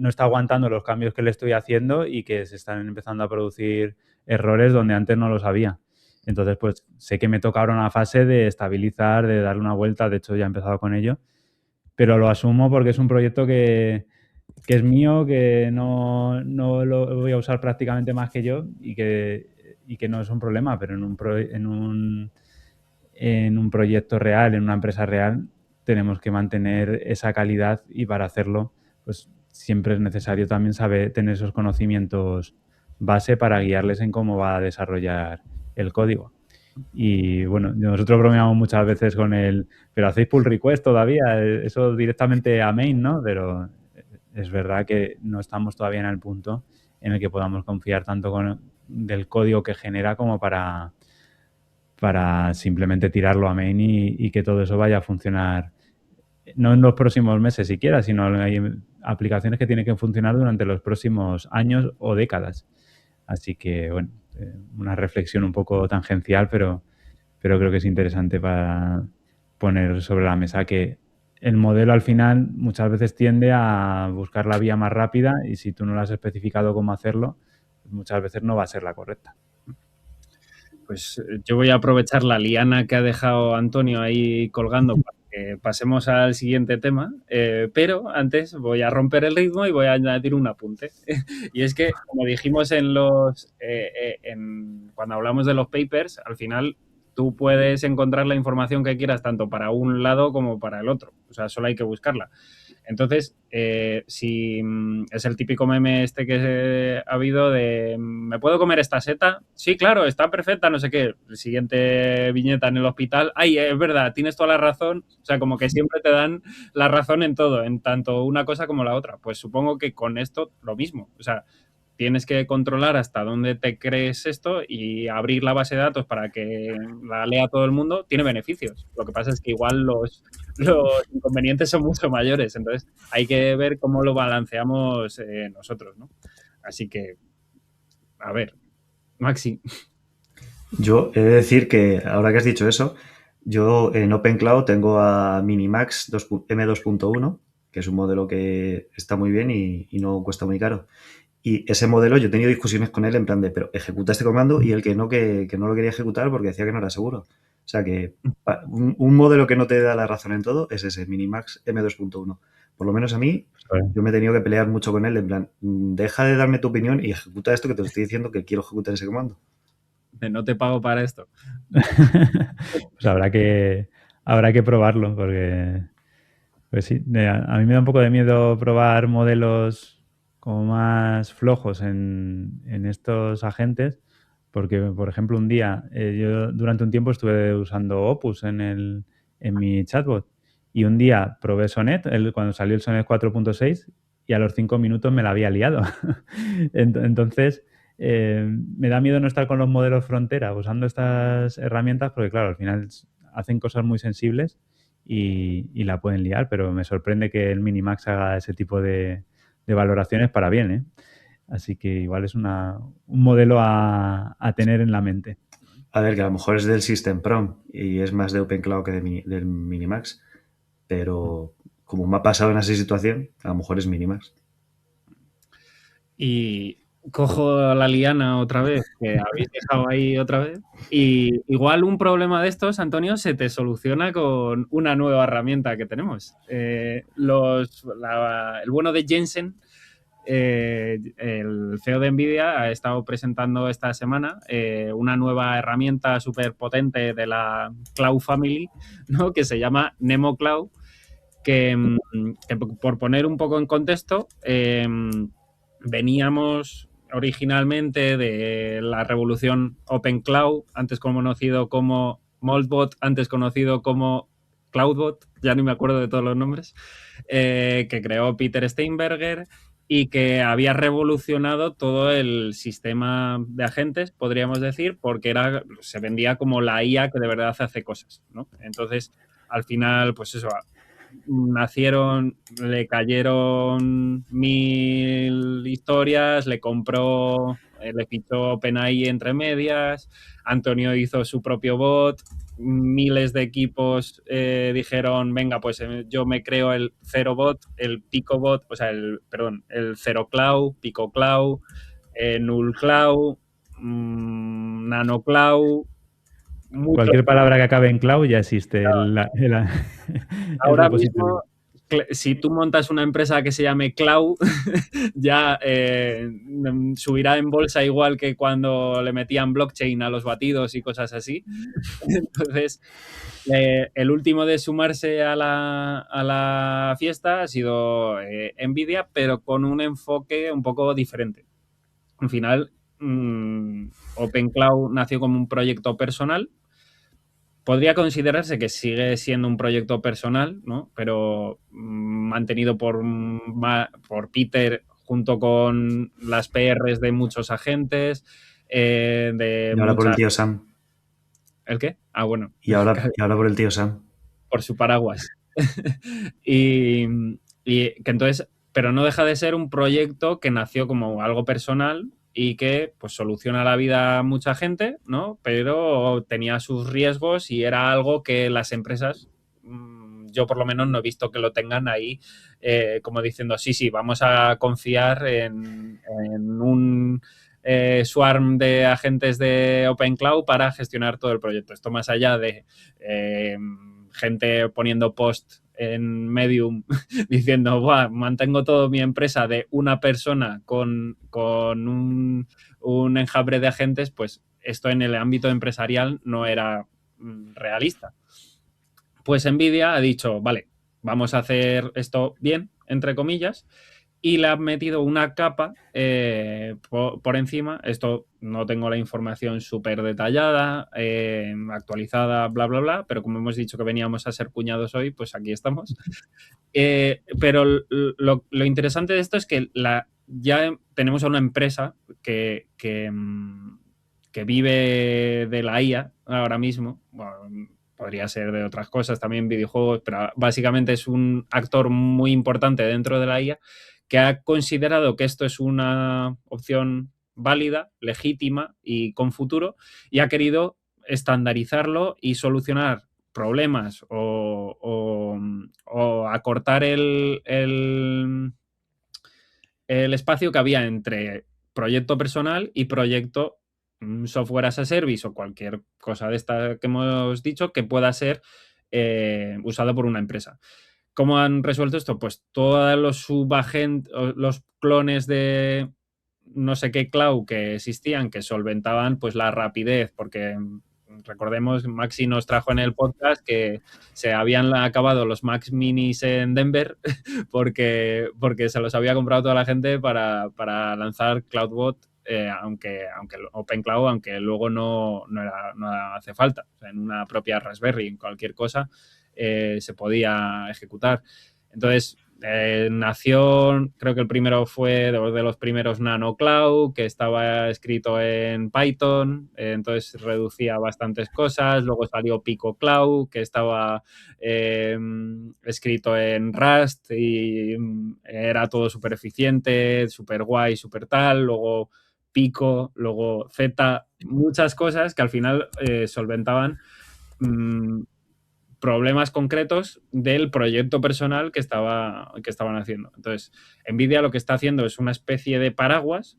está aguantando los cambios que le estoy haciendo y que se están empezando a producir errores donde antes no los había. Entonces, pues sé que me toca ahora una fase de estabilizar, de darle una vuelta, de hecho ya he empezado con ello, pero lo asumo porque es un proyecto que es mío, que no lo voy a usar prácticamente más que yo y que no es un problema, pero en un proyecto real, en una empresa real, tenemos que mantener esa calidad y para hacerlo, pues siempre es necesario también saber tener esos conocimientos base para guiarles en cómo va a desarrollar el código. Y bueno, nosotros bromeamos muchas veces con pero hacéis pull request todavía, eso directamente a main, ¿no? Pero es verdad que no estamos todavía en el punto en el que podamos confiar tanto del código que genera como para simplemente tirarlo a main y que todo eso vaya a funcionar, no en los próximos meses siquiera, sino hay aplicaciones que tienen que funcionar durante los próximos años o décadas. Así que, bueno, una reflexión un poco tangencial, pero creo que es interesante para poner sobre la mesa que el modelo al final muchas veces tiende a buscar la vía más rápida y si tú no lo has especificado cómo hacerlo, muchas veces no va a ser la correcta. Pues yo voy a aprovechar la liana que ha dejado Antonio ahí colgando para que pasemos al siguiente tema, pero antes voy a romper el ritmo y voy a añadir un apunte. Y es que, como dijimos cuando hablamos de los papers, al final tú puedes encontrar la información que quieras tanto para un lado como para el otro. O sea, solo hay que buscarla. Entonces, si es el típico meme este que ha habido de ¿me puedo comer esta seta? Sí, claro, está perfecta, no sé qué. Siguiente viñeta en el hospital. Ay, es verdad, tienes toda la razón. O sea, como que siempre te dan la razón en todo, en tanto una cosa como la otra. Pues supongo que con esto lo mismo. O sea, tienes que controlar hasta dónde te crees esto y abrir la base de datos para que la lea todo el mundo tiene beneficios. Lo que pasa es que igual los inconvenientes son mucho mayores. Entonces, hay que ver cómo lo balanceamos nosotros, ¿no? Así que, a ver, Maxi. Yo he de decir que, ahora que has dicho eso, yo en OpenCloud tengo a Minimax M2.1, que es un modelo que está muy bien y no cuesta muy caro. Y ese modelo yo he tenido discusiones con él en plan de, pero ejecuta este comando, y el que no lo quería ejecutar porque decía que no era seguro. O sea que un modelo que no te da la razón en todo es ese, Minimax M2.1. Por lo menos a mí, yo me he tenido que pelear mucho con él en plan, deja de darme tu opinión y ejecuta esto que te estoy diciendo que quiero ejecutar ese comando. No te pago para esto. Pues habrá que probarlo porque, pues sí, a mí me da un poco de miedo probar modelos como más flojos en estos agentes porque, por ejemplo, un día, yo durante un tiempo estuve usando Opus en mi chatbot y un día probé Sonnet, cuando salió el Sonnet 4.6 y a los 5 minutos me la había liado. Entonces, me da miedo no estar con los modelos frontera usando estas herramientas porque, claro, al final hacen cosas muy sensibles y la pueden liar, pero me sorprende que el Minimax haga ese tipo de valoraciones para bien, ¿eh? Así que igual es un modelo a tener en la mente. A ver, que a lo mejor es del System Prom y es más de OpenCloud que del Minimax, pero como me ha pasado en esa situación, a lo mejor es Minimax. Y cojo la liana otra vez, que habéis dejado ahí otra vez, y igual un problema de estos, Antonio, se te soluciona con una nueva herramienta que tenemos. El bueno de Jensen, el CEO de NVIDIA, ha estado presentando esta semana una nueva herramienta súper potente de la Cloud Family, ¿no? Que se llama Nemo Cloud, que por poner un poco en contexto, veníamos originalmente de la revolución Open Cloud, antes conocido como Moltbot, antes conocido como Cloudbot, ya ni me acuerdo de todos los nombres, que creó Peter Steinberger y que había revolucionado todo el sistema de agentes, podríamos decir, porque se vendía como la IA que de verdad hace cosas, ¿no? Entonces, al final, pues eso, le cayeron 1000 historias, le compró, le fichó OpenAI entre medias, Antonio hizo su propio bot, miles de equipos dijeron, venga, pues yo me creo el Zero Bot, el Pico Bot, o sea, el Zero Cloud, Pico Cloud, Null Cloud, Nano Cloud. Cualquier palabra que acabe en cloud ya existe el Ahora repositorio. mismo si tú montas una empresa que se llame Cloud, ya subirá en bolsa igual que cuando le metían blockchain a los batidos y cosas así. Entonces, el último de sumarse a la fiesta ha sido Nvidia, pero con un enfoque un poco diferente. Al final, OpenCloud nació como un proyecto personal. Podría considerarse que sigue siendo un proyecto personal, ¿no? Pero mantenido por Peter junto con las PRs de muchos agentes, de Y ahora por el muchas... tío Sam. ¿El qué? Ah, bueno. Y ahora por el tío Sam. Por su paraguas. y que entonces, pero no deja de ser un proyecto que nació como algo personal y que pues soluciona la vida a mucha gente, ¿no? Pero tenía sus riesgos y era algo que las empresas, yo por lo menos no he visto que lo tengan ahí como diciendo, sí, vamos a confiar en un swarm de agentes de OpenCloud para gestionar todo el proyecto. Esto más allá de gente poniendo post en Medium diciendo, mantengo toda mi empresa de una persona con un enjambre de agentes, pues esto en el ámbito empresarial no era realista. Pues Nvidia ha dicho, vale, vamos a hacer esto bien, entre comillas, y le han metido una capa por encima. Esto no tengo la información súper detallada, actualizada, bla, pero como hemos dicho que veníamos a ser cuñados hoy, pues aquí estamos. Pero lo interesante de esto es que ya tenemos a una empresa que vive de la IA ahora mismo. Bueno, podría ser de otras cosas, también videojuegos, pero básicamente es un actor muy importante dentro de la IA que ha considerado que esto es una opción válida, legítima y con futuro, y ha querido estandarizarlo y solucionar problemas o acortar el espacio que había entre proyecto personal y proyecto software as a service o cualquier cosa de esta que hemos dicho que pueda ser usado por una empresa. ¿Cómo han resuelto esto? Pues todos los subagentes, los clones de no sé qué cloud que existían, que solventaban pues la rapidez, porque recordemos, Maxi nos trajo en el podcast que se habían acabado los Max Minis en Denver porque se los había comprado toda la gente para lanzar CloudBot, aunque OpenCloud, aunque luego no hace falta. O sea, en una propia Raspberry, en cualquier cosa, se podía ejecutar. Entonces, nació, creo que el primero fue de los primeros Nano Cloud, que estaba escrito en Python, entonces reducía bastantes cosas. Luego salió Pico Cloud, que estaba escrito en Rust y era todo súper eficiente, súper guay, súper tal. Luego Pico, luego Z, muchas cosas que al final solventaban problemas concretos del proyecto personal que estaban haciendo. Entonces, Nvidia lo que está haciendo es una especie de paraguas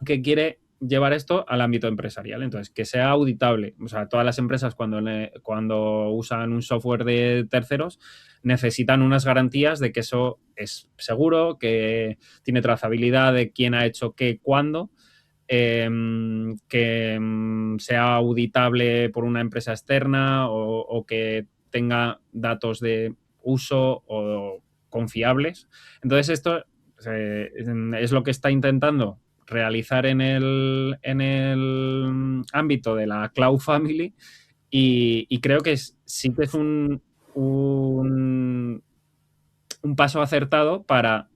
que quiere llevar esto al ámbito empresarial. Entonces, que sea auditable. O sea, todas las empresas cuando usan un software de terceros necesitan unas garantías de que eso es seguro, que tiene trazabilidad de quién ha hecho qué, cuándo, que sea auditable por una empresa externa o que tenga datos de uso o confiables. Entonces, esto es lo que está intentando realizar en el ámbito de la Cloud Family y creo que sí que es un paso acertado para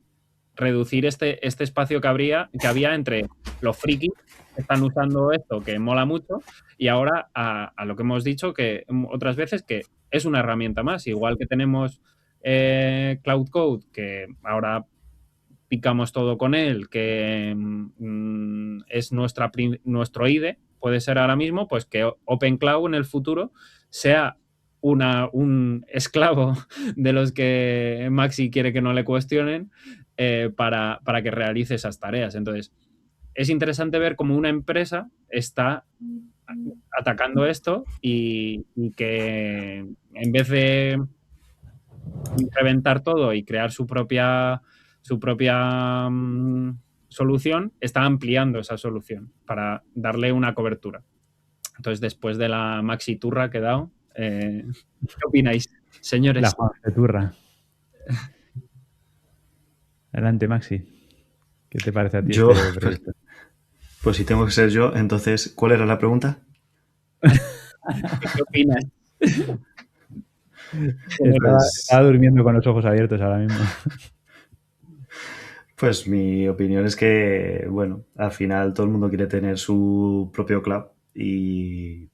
reducir este espacio que había entre los frikis que están usando esto, que mola mucho, y ahora a lo que hemos dicho que otras veces que es una herramienta más, igual que tenemos Cloud Code, que ahora picamos todo con él, que es nuestro IDE, puede ser ahora mismo, pues que OpenCloud en el futuro sea un esclavo de los que Maxi quiere que no le cuestionen para que realice esas tareas. Entonces, es interesante ver cómo una empresa está atacando esto y que en vez de reventar todo y crear su propia solución, está ampliando esa solución para darle una cobertura. Entonces, después de la maxi turra que he dado, ¿qué opináis, señores? La Juan de Turra. Adelante, Maxi. ¿Qué te parece a ti Yo, este proyecto? pues si tengo que ser yo, entonces, ¿cuál era la pregunta? ¿Qué opinas? Estaba durmiendo con los ojos abiertos ahora mismo. Pues mi opinión es que, bueno, al final todo el mundo quiere tener su propio cloud y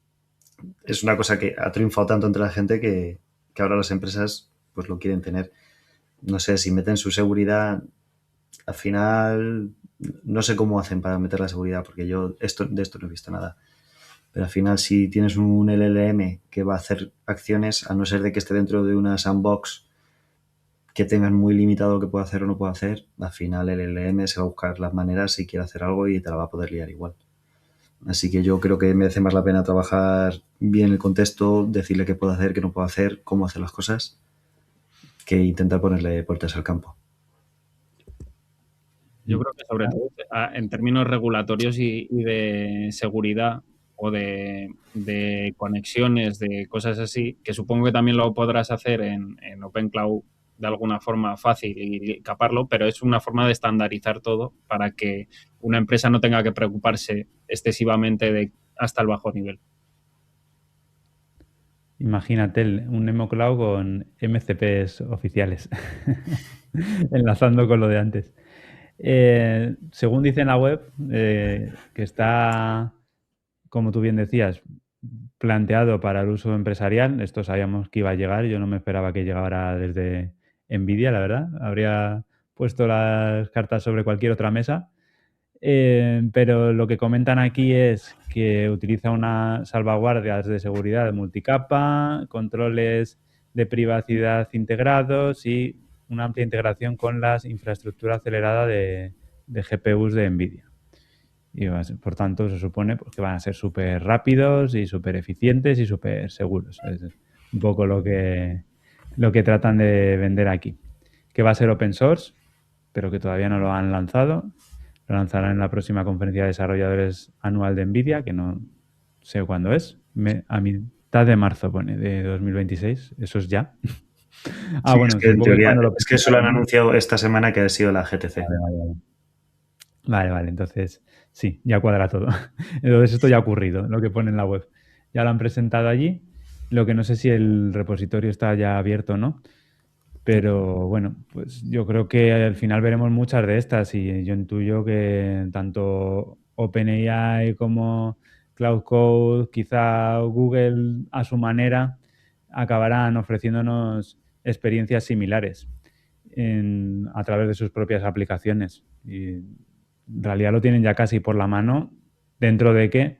es una cosa que ha triunfado tanto entre la gente que ahora las empresas pues lo quieren tener. No sé, si meten su seguridad, al final no sé cómo hacen para meter la seguridad, porque yo de esto no he visto nada. Pero al final, si tienes un LLM que va a hacer acciones, a no ser de que esté dentro de una sandbox que tengan muy limitado lo que puede hacer o no puede hacer, al final el LLM se va a buscar las maneras si quiere hacer algo y te la va a poder liar igual. Así que yo creo que merece más la pena trabajar bien el contexto, decirle qué puede hacer, qué no puede hacer, cómo hacer las cosas, que intentar ponerle puertas al campo. Yo creo que sobre todo en términos regulatorios y de seguridad o de conexiones, de cosas así, que supongo que también lo podrás hacer en OpenCloud de alguna forma fácil y caparlo, pero es una forma de estandarizar todo para que una empresa no tenga que preocuparse excesivamente de hasta el bajo nivel. Imagínate un Nemo Cloud con MCPs oficiales, enlazando con lo de antes. Según dice en la web, que está, como tú bien decías, planteado para el uso empresarial. Esto sabíamos que iba a llegar. Yo no me esperaba que llegara desde NVIDIA, la verdad. Habría puesto las cartas sobre cualquier otra mesa. Pero lo que comentan aquí es que utiliza unas salvaguardias de seguridad de multicapa, controles de privacidad integrados y una amplia integración con la infraestructura acelerada de GPUs de NVIDIA. Y por tanto se supone pues, que van a ser súper rápidos y súper eficientes y súper seguros. Es un poco lo que tratan de vender aquí. Que va a ser open source, pero que todavía no lo han lanzado. Lo lanzarán en la próxima conferencia de desarrolladores anual de NVIDIA, que no sé cuándo es. A mitad de marzo pone, de 2026. Eso es ya. Sí, bueno, es que en supongo que teoría, cuando lo es que eso lo han presentarán, ¿no? anunciado esta semana que ha sido la GTC. Vale. Entonces, sí, ya cuadra todo. Entonces, esto ya ha ocurrido, lo que pone en la web. Ya lo han presentado allí. Lo que no sé si el repositorio está ya abierto o no. Pero bueno, pues yo creo que al final veremos muchas de estas y yo intuyo que tanto OpenAI como Cloud Code, quizá Google a su manera, acabarán ofreciéndonos experiencias similares a través de sus propias aplicaciones. Y en realidad lo tienen ya casi por la mano, dentro de que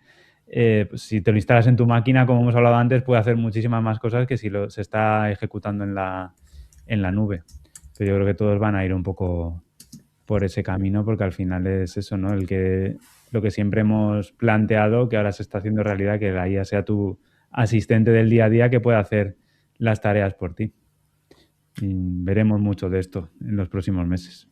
pues si te lo instalas en tu máquina, como hemos hablado antes, puede hacer muchísimas más cosas que si se está ejecutando en la nube. Pero yo creo que todos van a ir un poco por ese camino porque al final es eso, ¿no? Lo que siempre hemos planteado, que ahora se está haciendo realidad, que la IA sea tu asistente del día a día que pueda hacer las tareas por ti. Y veremos mucho de esto en los próximos meses.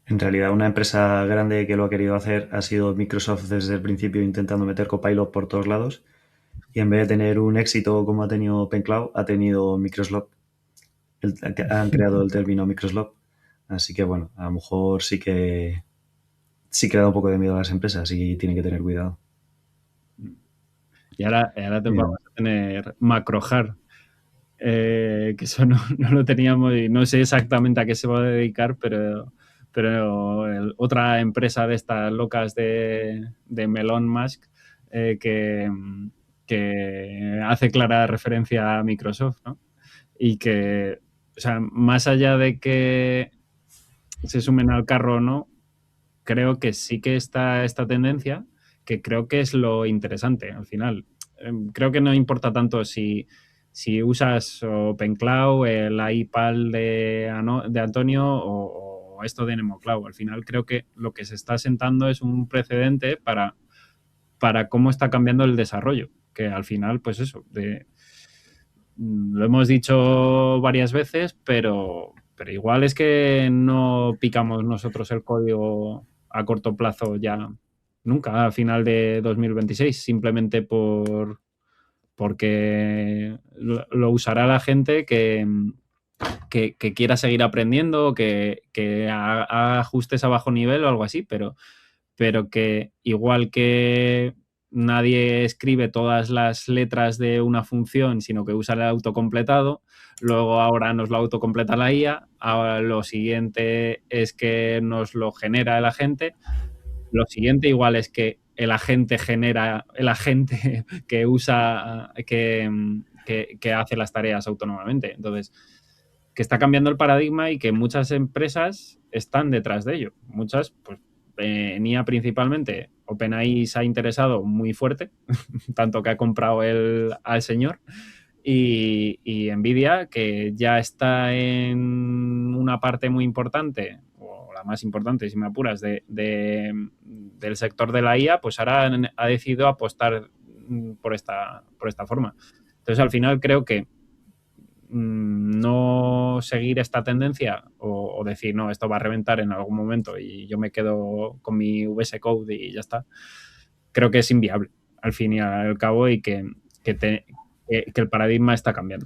En realidad, una empresa grande que lo ha querido hacer ha sido Microsoft desde el principio, intentando meter Copilot por todos lados. Y en vez de tener un éxito como ha tenido OpenCloud, ha tenido Microsoft. Han creado el término Microsoft. Así que bueno, a lo mejor sí que da un poco de miedo a las empresas y tienen que tener cuidado. Y ahora te vamos a tener MacroHard, que eso no lo teníamos y no sé exactamente a qué se va a dedicar, pero otra empresa de estas locas de Elon Musk que hace clara referencia a Microsoft, ¿no? Y que, o sea, más allá de que se sumen al carro o no, creo que sí que está esta tendencia, que creo que es lo interesante al final. Creo que no importa tanto si usas OpenCloud, el iPal de Antonio o esto de NemoCloud. Al final creo que lo que se está sentando es un precedente para cómo está cambiando el desarrollo, que al final, pues eso, lo hemos dicho varias veces, pero igual es que no picamos nosotros el código a corto plazo ya nunca, a final de 2026, simplemente porque lo usará la gente que quiera seguir aprendiendo, que haga ajustes a bajo nivel o algo así, pero que igual que nadie escribe todas las letras de una función, sino que usa el autocompletado, luego ahora nos lo autocompleta la IA, ahora lo siguiente es que nos lo genera el agente, lo siguiente igual es que el agente genera, el agente que usa, que hace las tareas autónomamente. Entonces, que está cambiando el paradigma y que muchas empresas están detrás de ello. Muchas, pues, en IA principalmente, OpenAI se ha interesado muy fuerte, tanto que ha comprado al señor, y Nvidia, que ya está en una parte muy importante, o la más importante, si me apuras, del sector de la IA, pues ahora ha decidido apostar por esta forma. Entonces, al final creo que no seguir esta tendencia o decir, no, esto va a reventar en algún momento y yo me quedo con mi VS Code y ya está, creo que es inviable al fin y al cabo y que el paradigma está cambiando.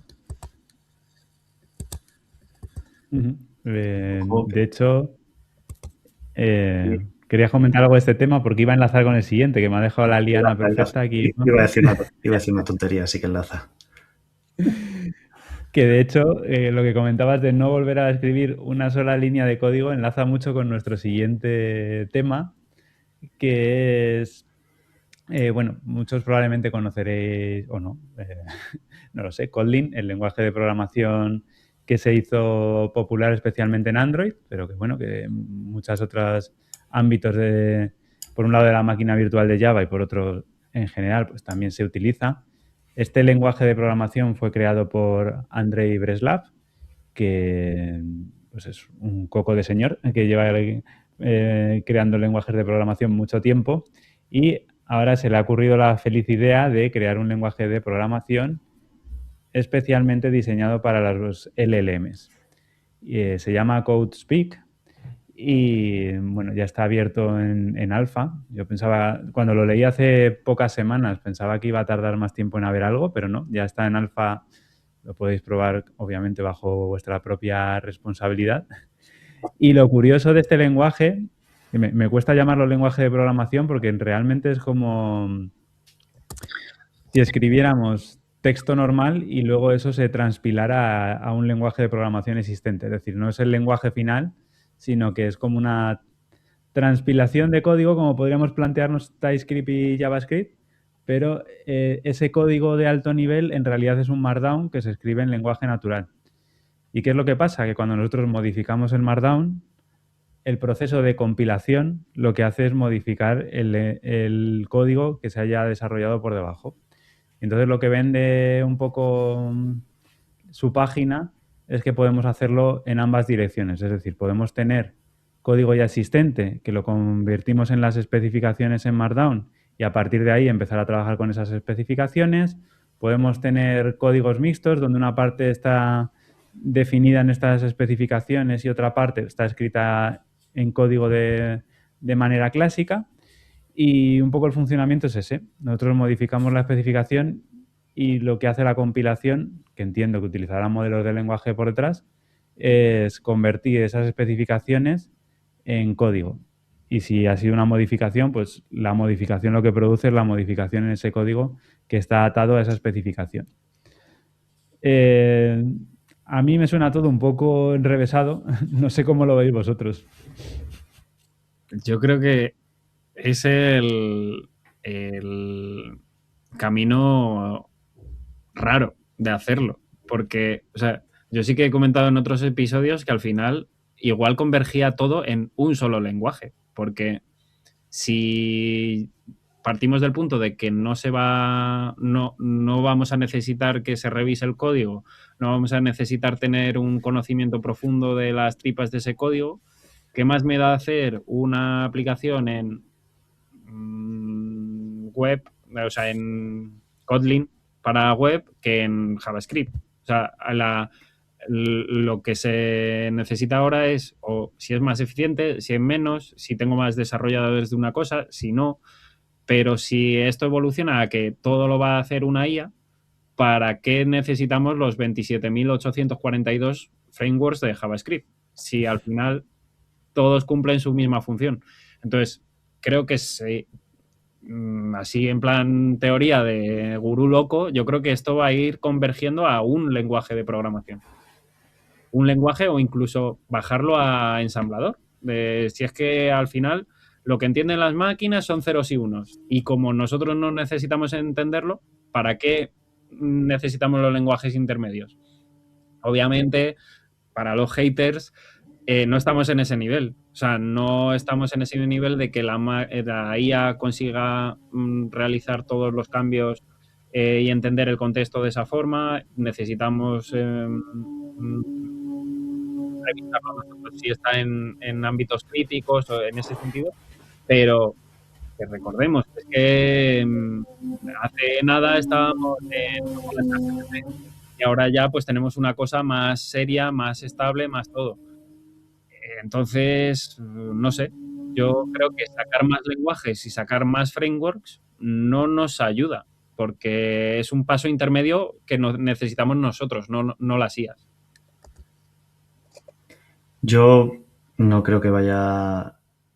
De hecho, quería comentar algo de este tema porque iba a enlazar con el siguiente, que me ha dejado la liana perfecta aquí. Iba a decir una tontería, así que enlaza. Que de hecho, lo que comentabas de no volver a escribir una sola línea de código enlaza mucho con nuestro siguiente tema, que es, bueno, muchos probablemente conoceréis, o no, no lo sé, Kotlin, el lenguaje de programación que se hizo popular especialmente en Android, pero que bueno, que en muchos otros ámbitos por un lado de la máquina virtual de Java y por otro en general, pues también se utiliza. Este lenguaje de programación fue creado por Andrei Breslav, que pues es un coco de señor que lleva creando lenguajes de programación mucho tiempo y ahora se le ha ocurrido la feliz idea de crear un lenguaje de programación especialmente diseñado para los LLMs. Se llama CodeSpeak y bueno, ya está abierto en alfa. Yo pensaba, cuando lo leí hace pocas semanas, pensaba que iba a tardar más tiempo en haber algo, pero no, ya está en alfa. Lo podéis probar, obviamente, bajo vuestra propia responsabilidad. Y lo curioso de este lenguaje, me cuesta llamarlo lenguaje de programación porque realmente es como si escribiéramos texto normal y luego eso se transpilara a un lenguaje de programación existente. Es decir, no es el lenguaje final, sino que es como una transpilación de código, como podríamos plantearnos TypeScript y JavaScript, pero ese código de alto nivel en realidad es un Markdown que se escribe en lenguaje natural. ¿Y qué es lo que pasa? Que cuando nosotros modificamos el Markdown, el proceso de compilación lo que hace es modificar el código que se haya desarrollado por debajo. Entonces lo que vende un poco su página es que podemos hacerlo en ambas direcciones. Es decir, podemos tener código ya existente que lo convertimos en las especificaciones en Markdown y a partir de ahí empezar a trabajar con esas especificaciones. Podemos tener códigos mixtos donde una parte está definida en estas especificaciones y otra parte está escrita en código de manera clásica. Y un poco el funcionamiento es ese. Nosotros modificamos la especificación y lo que hace la compilación, que entiendo que utilizará modelos de lenguaje por detrás, es convertir esas especificaciones en código. Y si ha sido una modificación, pues la modificación lo que produce es la modificación en ese código que está atado a esa especificación. A mí me suena todo un poco enrevesado. No sé cómo lo veis vosotros. Yo creo que es el camino raro de hacerlo, porque, o sea, yo sí que he comentado en otros episodios que al final igual convergía todo en un solo lenguaje, porque si partimos del punto de que no vamos a necesitar que se revise el código, no vamos a necesitar tener un conocimiento profundo de las tripas de ese código, ¿qué más me da hacer una aplicación en web, o sea, en Kotlin, para web que en JavaScript. O sea, lo que se necesita ahora es, o si es más eficiente, si es menos, si tengo más desarrolladores de una cosa, si no. Pero si esto evoluciona a que todo lo va a hacer una IA, ¿para qué necesitamos los 27.842 frameworks de JavaScript? Si al final todos cumplen su misma función. Entonces, creo que así en plan teoría de gurú loco, yo creo que esto va a ir convergiendo a un lenguaje de programación. Un lenguaje o incluso bajarlo a ensamblador. Si es que al final lo que entienden las máquinas son ceros y unos. Y como nosotros no necesitamos entenderlo, ¿para qué necesitamos los lenguajes intermedios? Obviamente, para los haters, no estamos en ese nivel. O sea, no estamos en ese nivel de que la IA consiga realizar todos los cambios y entender el contexto de esa forma. Necesitamos revisarlo nosotros si está en ámbitos críticos o en ese sentido, pero que recordemos, es que hace nada estábamos en ChatGPT y ahora ya pues tenemos una cosa más seria, más estable, más todo. Entonces, no sé, yo creo que sacar más lenguajes y sacar más frameworks no nos ayuda, porque es un paso intermedio que necesitamos nosotros, no las IAs. Yo no creo que vaya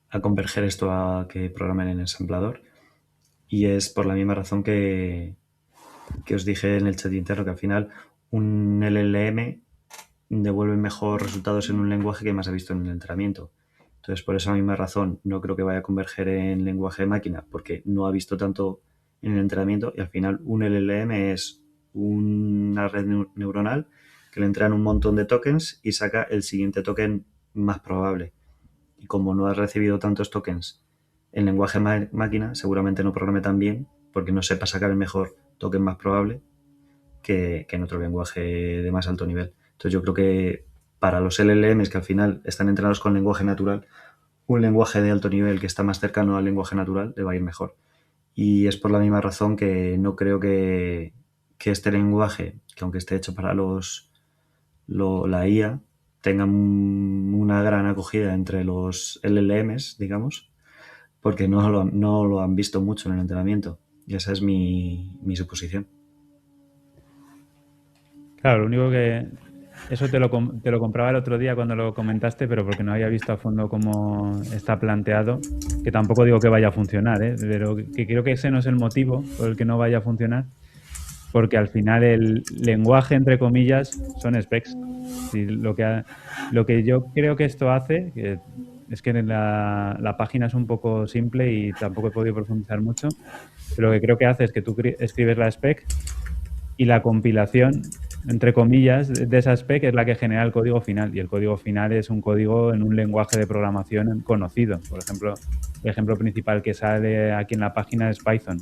a converger esto a que programen en ensamblador, y es por la misma razón que os dije en el chat interno, que al final un LLM devuelve mejor resultados en un lenguaje que más ha visto en el entrenamiento. Entonces, por esa misma razón, no creo que vaya a converger en lenguaje de máquina, porque no ha visto tanto en el entrenamiento, y al final un LLM es una red neuronal que le entregan un montón de tokens y saca el siguiente token más probable. Y como no ha recibido tantos tokens en lenguaje máquina, seguramente no programe tan bien porque no sepa sacar el mejor token más probable que en otro lenguaje de más alto nivel. Entonces yo creo que para los LLMs, que al final están entrenados con lenguaje natural, un lenguaje de alto nivel que está más cercano al lenguaje natural le va a ir mejor. Y es por la misma razón que no creo que este lenguaje, que aunque esté hecho para la IA, tenga una gran acogida entre los LLMs, digamos, porque no lo han visto mucho en el entrenamiento. Y esa es mi suposición. Claro, lo único que... Eso te lo compraba el otro día cuando lo comentaste, pero porque no había visto a fondo cómo está planteado, que tampoco digo que vaya a funcionar, pero que creo que ese no es el motivo por el que no vaya a funcionar, porque al final el lenguaje, entre comillas, son specs. Y lo que yo creo que esto hace, que es que la página es un poco simple y tampoco he podido profundizar mucho, pero lo que creo que hace es que tú escribes la spec y la compilación, entre comillas, de esa spec es la que genera el código final, y el código final es un código en un lenguaje de programación conocido. Por ejemplo, el ejemplo principal que sale aquí en la página es Python.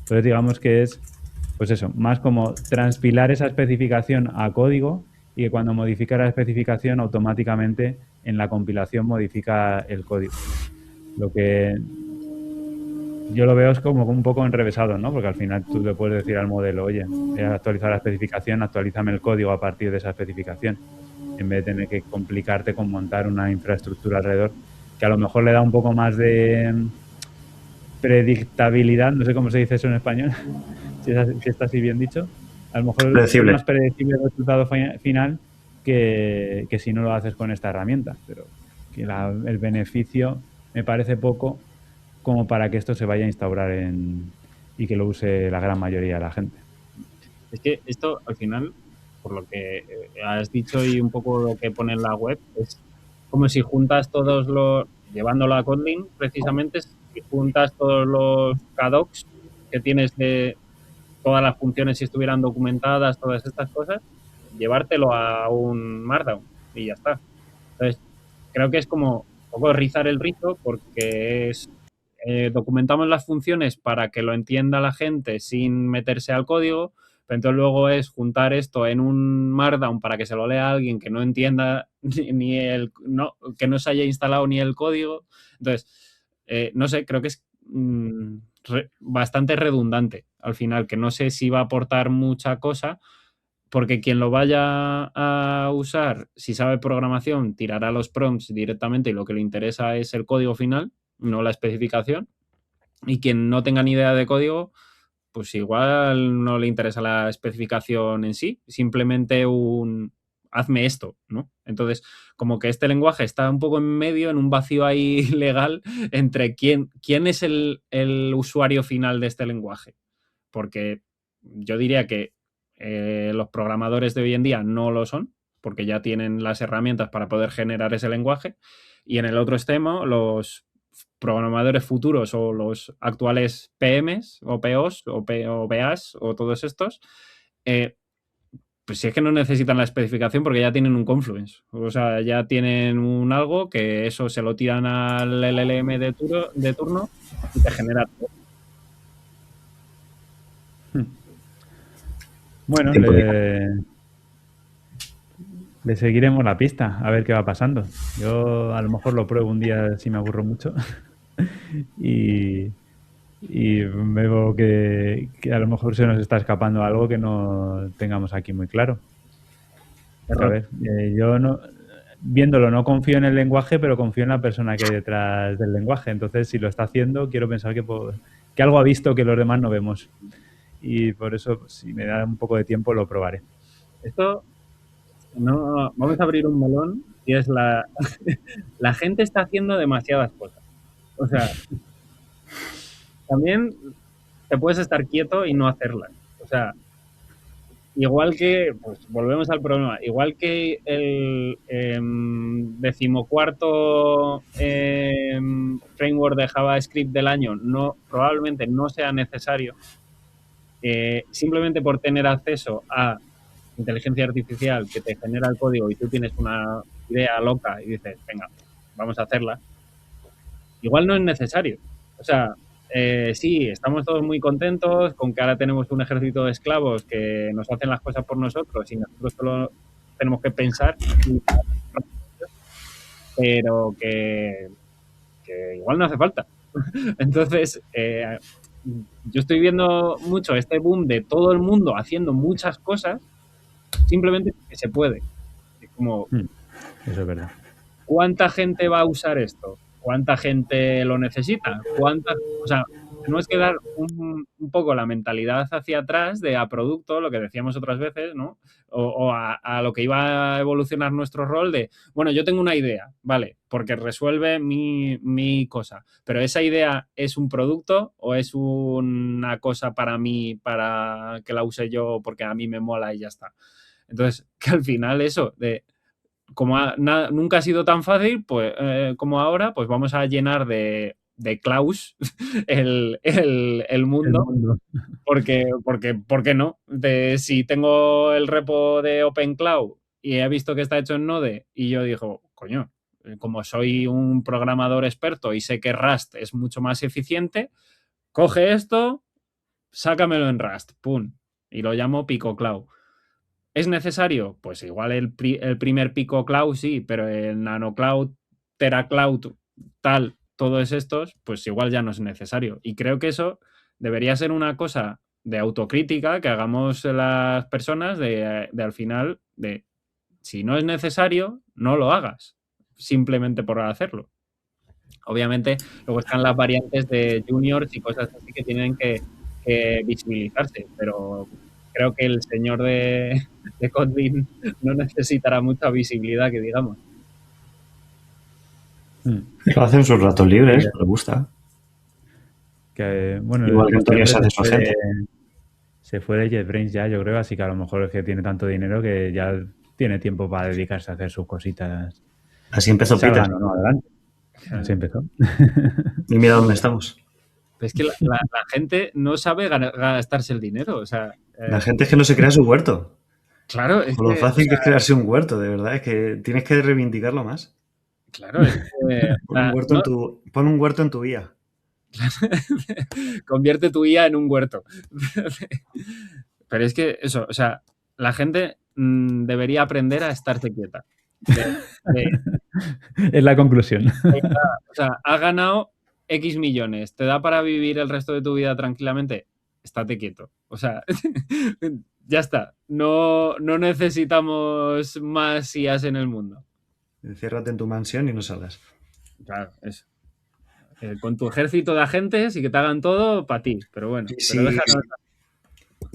Entonces digamos que es, pues eso, más como transpilar esa especificación a código, y que cuando modifica la especificación automáticamente en la compilación modifica el código. Lo que yo lo veo es como un poco enrevesado, ¿no? Porque al final tú le puedes decir al modelo, oye, he actualizado la especificación, actualízame el código a partir de esa especificación, en vez de tener que complicarte con montar una infraestructura alrededor, que a lo mejor le da un poco más de predictabilidad, no sé cómo se dice eso en español, si está así bien dicho. A lo mejor es más predecible el resultado final que si no lo haces con esta herramienta, pero que el beneficio me parece poco como para que esto se vaya a instaurar y que lo use la gran mayoría de la gente. Es que esto, al final, por lo que has dicho y un poco lo que pone en la web, es como si juntas llevándolo a Kotlin, precisamente, si juntas todos los KDocs que tienes de todas las funciones, si estuvieran documentadas, todas estas cosas, llevártelo a un Markdown y ya está. Entonces, creo que es como un poco rizar el rizo, porque documentamos las funciones para que lo entienda la gente sin meterse al código, pero entonces luego es juntar esto en un Markdown para que se lo lea a alguien que no entienda que no se haya instalado ni el código. Entonces, no sé, creo que es bastante redundante al final, que no sé si va a aportar mucha cosa, porque quien lo vaya a usar, si sabe programación, tirará los prompts directamente y lo que le interesa es el código final, no la especificación. Y quien no tenga ni idea de código, pues igual no le interesa la especificación en sí, simplemente hazme esto, ¿no? Entonces, como que este lenguaje está un poco en medio, en un vacío ahí legal, entre quién es el usuario final de este lenguaje. Porque yo diría que los programadores de hoy en día no lo son, porque ya tienen las herramientas para poder generar ese lenguaje. Y en el otro extremo, los programadores futuros o los actuales PMs o POs o PAs o todos estos, pues si es que no necesitan la especificación porque ya tienen un Confluence. O sea, ya tienen un algo que eso se lo tiran al LLM de turno y te genera todo. Bueno, le seguiremos la pista, a ver qué va pasando. Yo a lo mejor lo pruebo un día si me aburro mucho y veo que a lo mejor se nos está escapando algo que no tengamos aquí muy claro. A ver, yo no, viéndolo no confío en el lenguaje, pero confío en la persona que hay detrás del lenguaje. Entonces, si lo está haciendo, quiero pensar que algo ha visto que los demás no vemos. Y por eso, pues, si me da un poco de tiempo, lo probaré. Esto, no, vamos a abrir un melón y es la gente está haciendo demasiadas cosas. O sea, también te puedes estar quieto y no hacerlas. O sea, igual que, pues volvemos al problema, igual que el 14º framework de JavaScript del año probablemente no sea necesario, simplemente por tener acceso a inteligencia artificial que te genera el código y tú tienes una idea loca y dices, venga, vamos a hacerla, igual no es necesario. O sea, sí, estamos todos muy contentos con que ahora tenemos un ejército de esclavos que nos hacen las cosas por nosotros y nosotros solo tenemos que pensar, pero que igual no hace falta. Entonces, yo estoy viendo mucho este boom de todo el mundo haciendo muchas cosas simplemente porque se puede. Es como, eso es verdad. ¿cuánta gente va a usar esto? ¿Cuánta gente lo necesita? O sea, tenemos que dar un poco la mentalidad hacia atrás de a producto, lo que decíamos otras veces, ¿no? O a lo que iba a evolucionar nuestro rol de, bueno, yo tengo una idea, vale, porque resuelve mi cosa, pero esa idea es un producto o es una cosa para mí, para que la use yo porque a mí me mola y ya está. Entonces, que al final eso de como nunca ha sido tan fácil pues, como ahora, pues vamos a llenar de Klaus el mundo. Porque, ¿por qué no? Si tengo el repo de OpenCloud y he visto que está hecho en Node y yo digo, coño, como soy un programador experto y sé que Rust es mucho más eficiente, coge esto, sácamelo en Rust, pum, y lo llamo Pico Cloud. ¿Es necesario? Pues igual el primer Pico Cloud sí, pero el Nano Cloud, TeraCloud, tal, todos estos, pues igual ya no es necesario. Y creo que eso debería ser una cosa de autocrítica que hagamos las personas de al final de si no es necesario, no lo hagas, simplemente por hacerlo. Obviamente, luego están las variantes de juniors y cosas así que tienen que visibilizarse, pero creo que el señor de Kotlin no necesitará mucha visibilidad, que digamos. Lo hacen sus ratos libres, me gusta. Bueno, igual que Antonio se hace su gente. Se fue de JetBrains ya, yo creo, así que a lo mejor es que tiene tanto dinero que ya tiene tiempo para dedicarse a hacer sus cositas. Así empezó Peter. No, adelante. Así empezó. Y mira dónde estamos. Es que la gente no sabe gastarse el dinero. O sea, la gente es que no se crea su huerto. Claro. Es lo fácil que es crearse un huerto, de verdad. Es que tienes que reivindicarlo más. Claro, es que, pon un huerto en tu IA. Convierte tu IA en un huerto. Pero es que eso, o sea, la gente debería aprender a estarse quieta. Es la conclusión. O sea, ha ganado X millones, ¿te da para vivir el resto de tu vida tranquilamente? Estate quieto. O sea, ya está. No necesitamos más IAs en el mundo. Enciérrate en tu mansión y no salgas. Claro, eso. Con tu ejército de agentes y que te hagan todo para ti. Pero bueno, pero déjalo.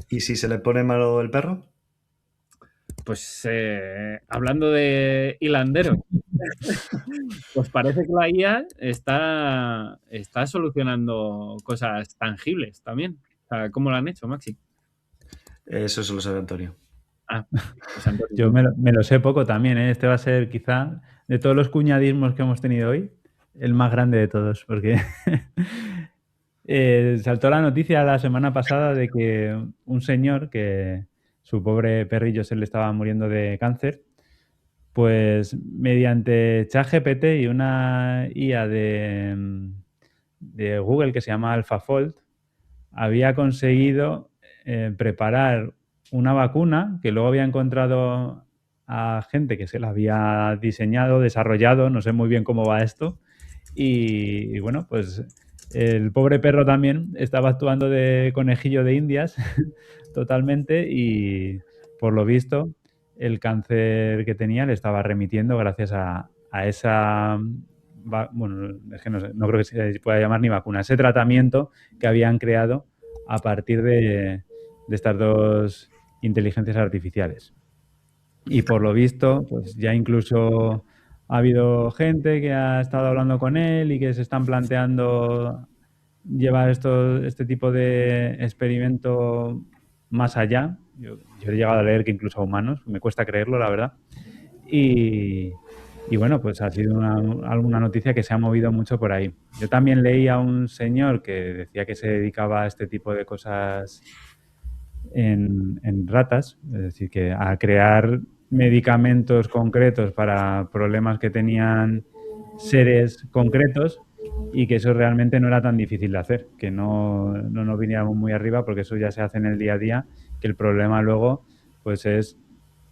¿Y si se le pone malo el perro? Pues hablando de hilandero, pues parece que la IA está solucionando cosas tangibles también. O sea, ¿cómo lo han hecho, Maxi? Eso se lo sabe Antonio. Ah, pues Antonio. Yo me lo sé poco también, ¿eh? Este va a ser quizá, de todos los cuñadismos que hemos tenido hoy, el más grande de todos, porque saltó la noticia la semana pasada de que un señor, que su pobre perrillo se le estaba muriendo de cáncer, pues mediante ChatGPT y una IA de Google que se llama AlphaFold, había conseguido preparar una vacuna que luego había encontrado a gente que se la había diseñado, desarrollado, no sé muy bien cómo va esto, y bueno, pues el pobre perro también estaba actuando de conejillo de indias totalmente y por lo visto el cáncer que tenía le estaba remitiendo gracias a esa, bueno, es que no creo que se pueda llamar ni vacuna, ese tratamiento que habían creado a partir de estas dos inteligencias artificiales. Y por lo visto, pues ya incluso ha habido gente que ha estado hablando con él y que se están planteando llevar este tipo de experimento más allá. Yo he llegado a leer que incluso a humanos, me cuesta creerlo, la verdad. Y bueno, pues ha sido alguna noticia que se ha movido mucho por ahí. Yo también leí a un señor que decía que se dedicaba a este tipo de cosas en ratas, es decir, que a crear medicamentos concretos para problemas que tenían seres concretos y que eso realmente no era tan difícil de hacer, que no nos viniéramos muy arriba porque eso ya se hace en el día a día, que el problema luego pues es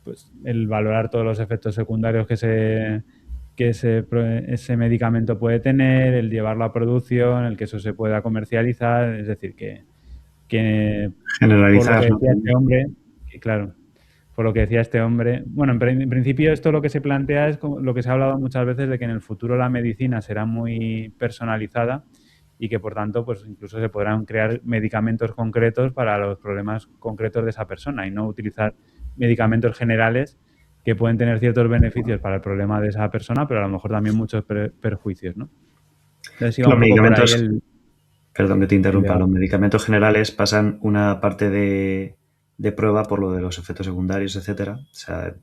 pues, el valorar todos los efectos secundarios que ese medicamento puede tener, el llevarlo a producción, el que eso se pueda comercializar, es decir, que Generalizar, por lo que ¿no? decía este hombre, que claro, por lo que decía este hombre, bueno, en principio esto lo que se plantea es como lo que se ha hablado muchas veces de que en el futuro la medicina será muy personalizada y que por tanto pues incluso se podrán crear medicamentos concretos para los problemas concretos de esa persona y no utilizar medicamentos generales que pueden tener ciertos beneficios para el problema de esa persona, pero a lo mejor también muchos perjuicios, ¿no? Entonces iba Los un poco por ahí medicamentos, perdón que te interrumpa, debate. los medicamentos generales pasan una parte de prueba por lo de los efectos secundarios, etcétera. O sea,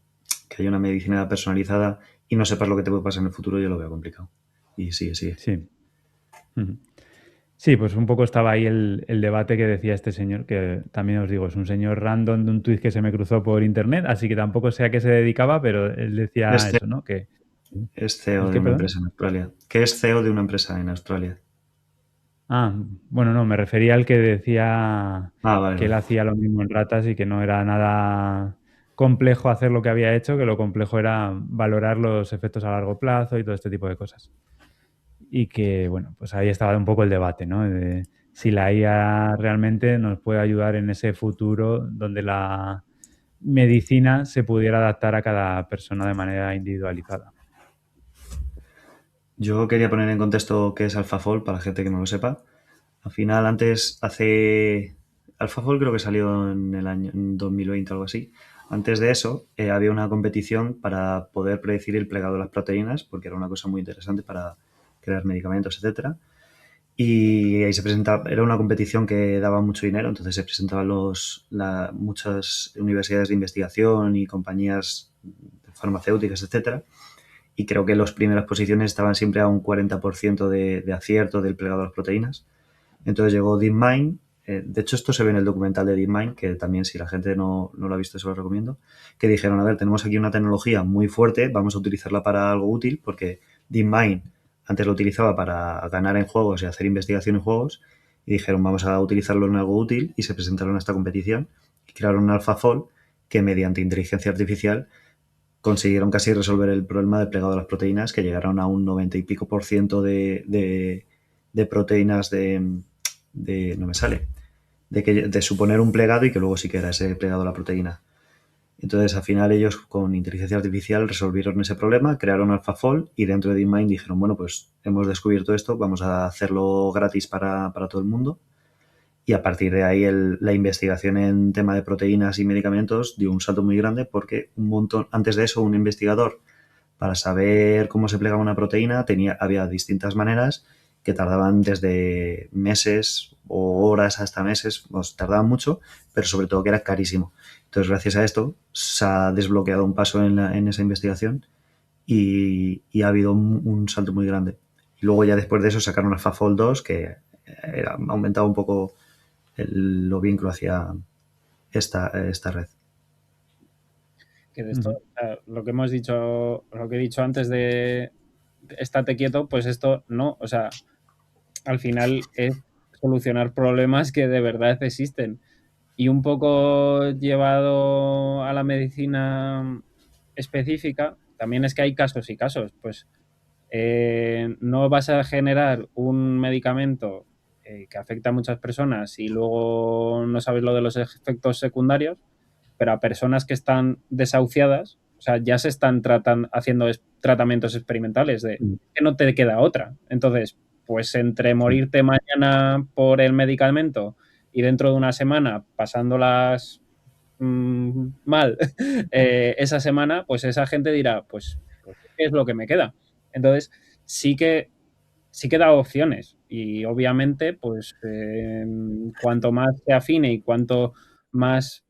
que haya una medicina personalizada y no sepas lo que te puede pasar en el futuro, yo lo veo complicado. Y sigue. Sí. Ujú. Sí, pues un poco estaba ahí el debate que decía este señor, que también os digo, es un señor random de un tuit que se me cruzó por internet, así que tampoco sé a qué se dedicaba, pero él decía Es eso, ¿no? Que, Es CEO ¿el de qué, una perdón? empresa en Australia. ¿Qué es CEO de una empresa en Australia? Ah, bueno, no, me refería al que decía Ah, vale, que él vale. hacía lo mismo en ratas y que no era nada complejo hacer lo que había hecho, que lo complejo era valorar los efectos a largo plazo y todo este tipo de cosas. Y que, bueno, pues ahí estaba un poco el debate, ¿no? De si la IA realmente nos puede ayudar en ese futuro donde la medicina se pudiera adaptar a cada persona de manera individualizada. Yo quería poner en contexto qué es AlphaFold para la gente que no lo sepa. Al final, AlphaFold creo que salió en el año en 2020 o algo así. Antes de eso, había una competición para poder predecir el plegado de las proteínas, porque era una cosa muy interesante para crear medicamentos, etcétera. Y ahí se presentaba, era una competición que daba mucho dinero, entonces se presentaban muchas universidades de investigación y compañías farmacéuticas, etcétera. Y creo que las primeras posiciones estaban siempre a un 40% de acierto del plegado de las proteínas. Entonces llegó DeepMind. De hecho, esto se ve en el documental de DeepMind, que también si la gente no lo ha visto se lo recomiendo, que dijeron, a ver, tenemos aquí una tecnología muy fuerte, vamos a utilizarla para algo útil, porque DeepMind antes lo utilizaba para ganar en juegos y hacer investigación en juegos, y dijeron, vamos a utilizarlo en algo útil, y se presentaron a esta competición y crearon un AlphaFold que mediante inteligencia artificial consiguieron casi resolver el problema del plegado de las proteínas, que llegaron a un 90 y pico % de proteínas no me sale, de suponer un plegado y que luego sí que era ese plegado la proteína. Entonces, al final ellos con inteligencia artificial resolvieron ese problema, crearon AlphaFold y dentro de DeepMind dijeron, bueno, pues hemos descubierto esto, vamos a hacerlo gratis para todo el mundo. Y a partir de ahí la investigación en tema de proteínas y medicamentos dio un salto muy grande porque antes de eso un investigador, para saber cómo se plegaba una proteína, había distintas maneras que tardaban desde meses o horas hasta meses, tardaban mucho, pero sobre todo que era carísimo. Entonces, gracias a esto, se ha desbloqueado un paso en esa investigación y ha habido un salto muy grande. Y luego ya después de eso sacaron AlphaFold 2, que ha aumentado un poco lo bien que lo hacía esta red. Que de esto, lo que hemos dicho, lo que he dicho antes de estate quieto, pues esto no, o sea, al final es solucionar problemas que de verdad existen. Y un poco llevado a la medicina específica, también es que hay casos y casos. Pues no vas a generar un medicamento que afecta a muchas personas y luego no sabes lo de los efectos secundarios, pero a personas que están desahuciadas, o sea, ya se están haciendo tratamientos experimentales de que no te queda otra. Entonces, pues entre morirte mañana por el medicamento y dentro de una semana pasándolas mal esa semana, pues esa gente dirá, pues, ¿qué es lo que me queda? Entonces, sí que da opciones y obviamente, pues, cuanto más se afine y cuanto más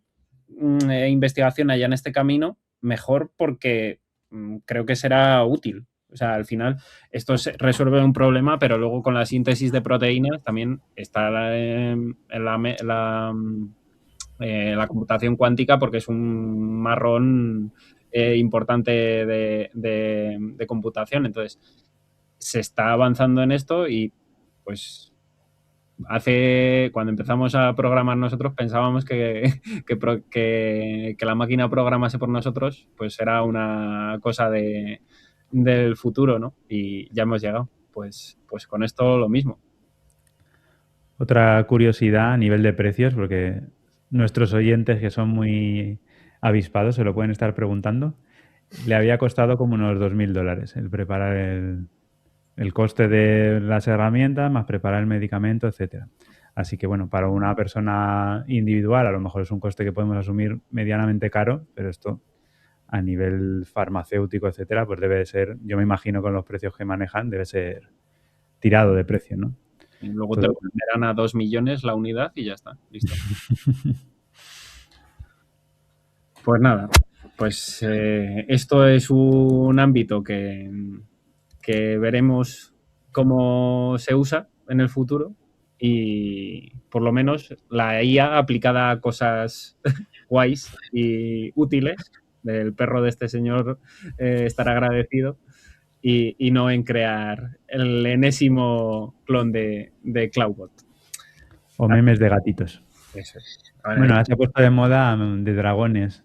investigación haya en este camino, mejor porque creo que será útil. O sea, al final esto resuelve un problema, pero luego con la síntesis de proteínas también está la computación cuántica porque es un marrón importante de computación. Entonces, se está avanzando en esto y pues cuando empezamos a programar nosotros pensábamos que la máquina programase por nosotros pues era una cosa del futuro, ¿no? Y ya hemos llegado. Pues con esto lo mismo. Otra curiosidad a nivel de precios, porque nuestros oyentes que son muy avispados se lo pueden estar preguntando, le había costado como unos $2.000 el preparar el coste de las herramientas, más preparar el medicamento, etcétera. Así que, bueno, para una persona individual a lo mejor es un coste que podemos asumir medianamente caro, pero esto a nivel farmacéutico, etcétera, pues debe ser, yo me imagino con los precios que manejan, debe ser tirado de precio, ¿no? Y luego te lo venderán a 2 millones la unidad y ya está, listo. Pues nada, pues esto es un ámbito que veremos cómo se usa en el futuro y por lo menos la IA aplicada a cosas guays y útiles del perro de este señor estará agradecido y no en crear el enésimo clon de Cloudbot. O memes de gatitos. Eso es. Bueno, ahora se ha puesto de moda de dragones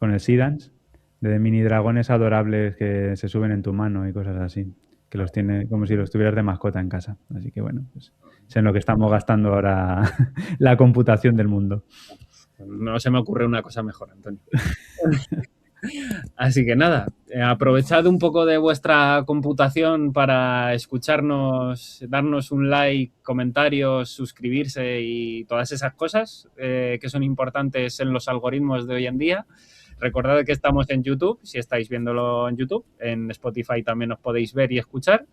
con el Seedance, de mini dragones adorables que se suben en tu mano y cosas así, que los tiene como si los tuvieras de mascota en casa. Así que bueno, pues es en lo que estamos gastando ahora la computación del mundo. No se me ocurre una cosa mejor, Antonio. Así que nada, aprovechad un poco de vuestra computación para escucharnos, darnos un like, comentarios, suscribirse y todas esas cosas que son importantes en los algoritmos de hoy en día. Recordad que estamos en YouTube, si estáis viéndolo en YouTube. En Spotify también os podéis ver y escuchar.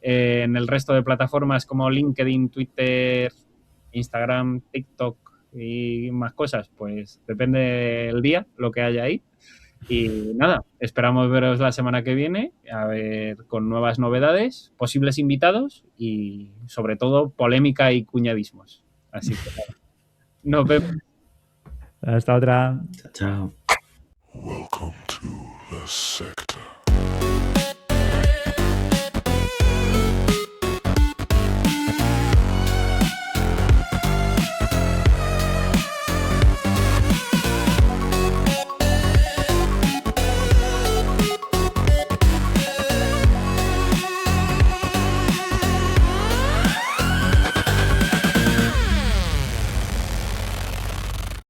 En el resto de plataformas como LinkedIn, Twitter, Instagram, TikTok y más cosas, pues depende del día, lo que haya ahí. Y nada, esperamos veros la semana que viene, a ver con nuevas novedades, posibles invitados y sobre todo polémica y cuñadismos. Así que nada, nos vemos. Hasta otra. Chao. Welcome to the sector.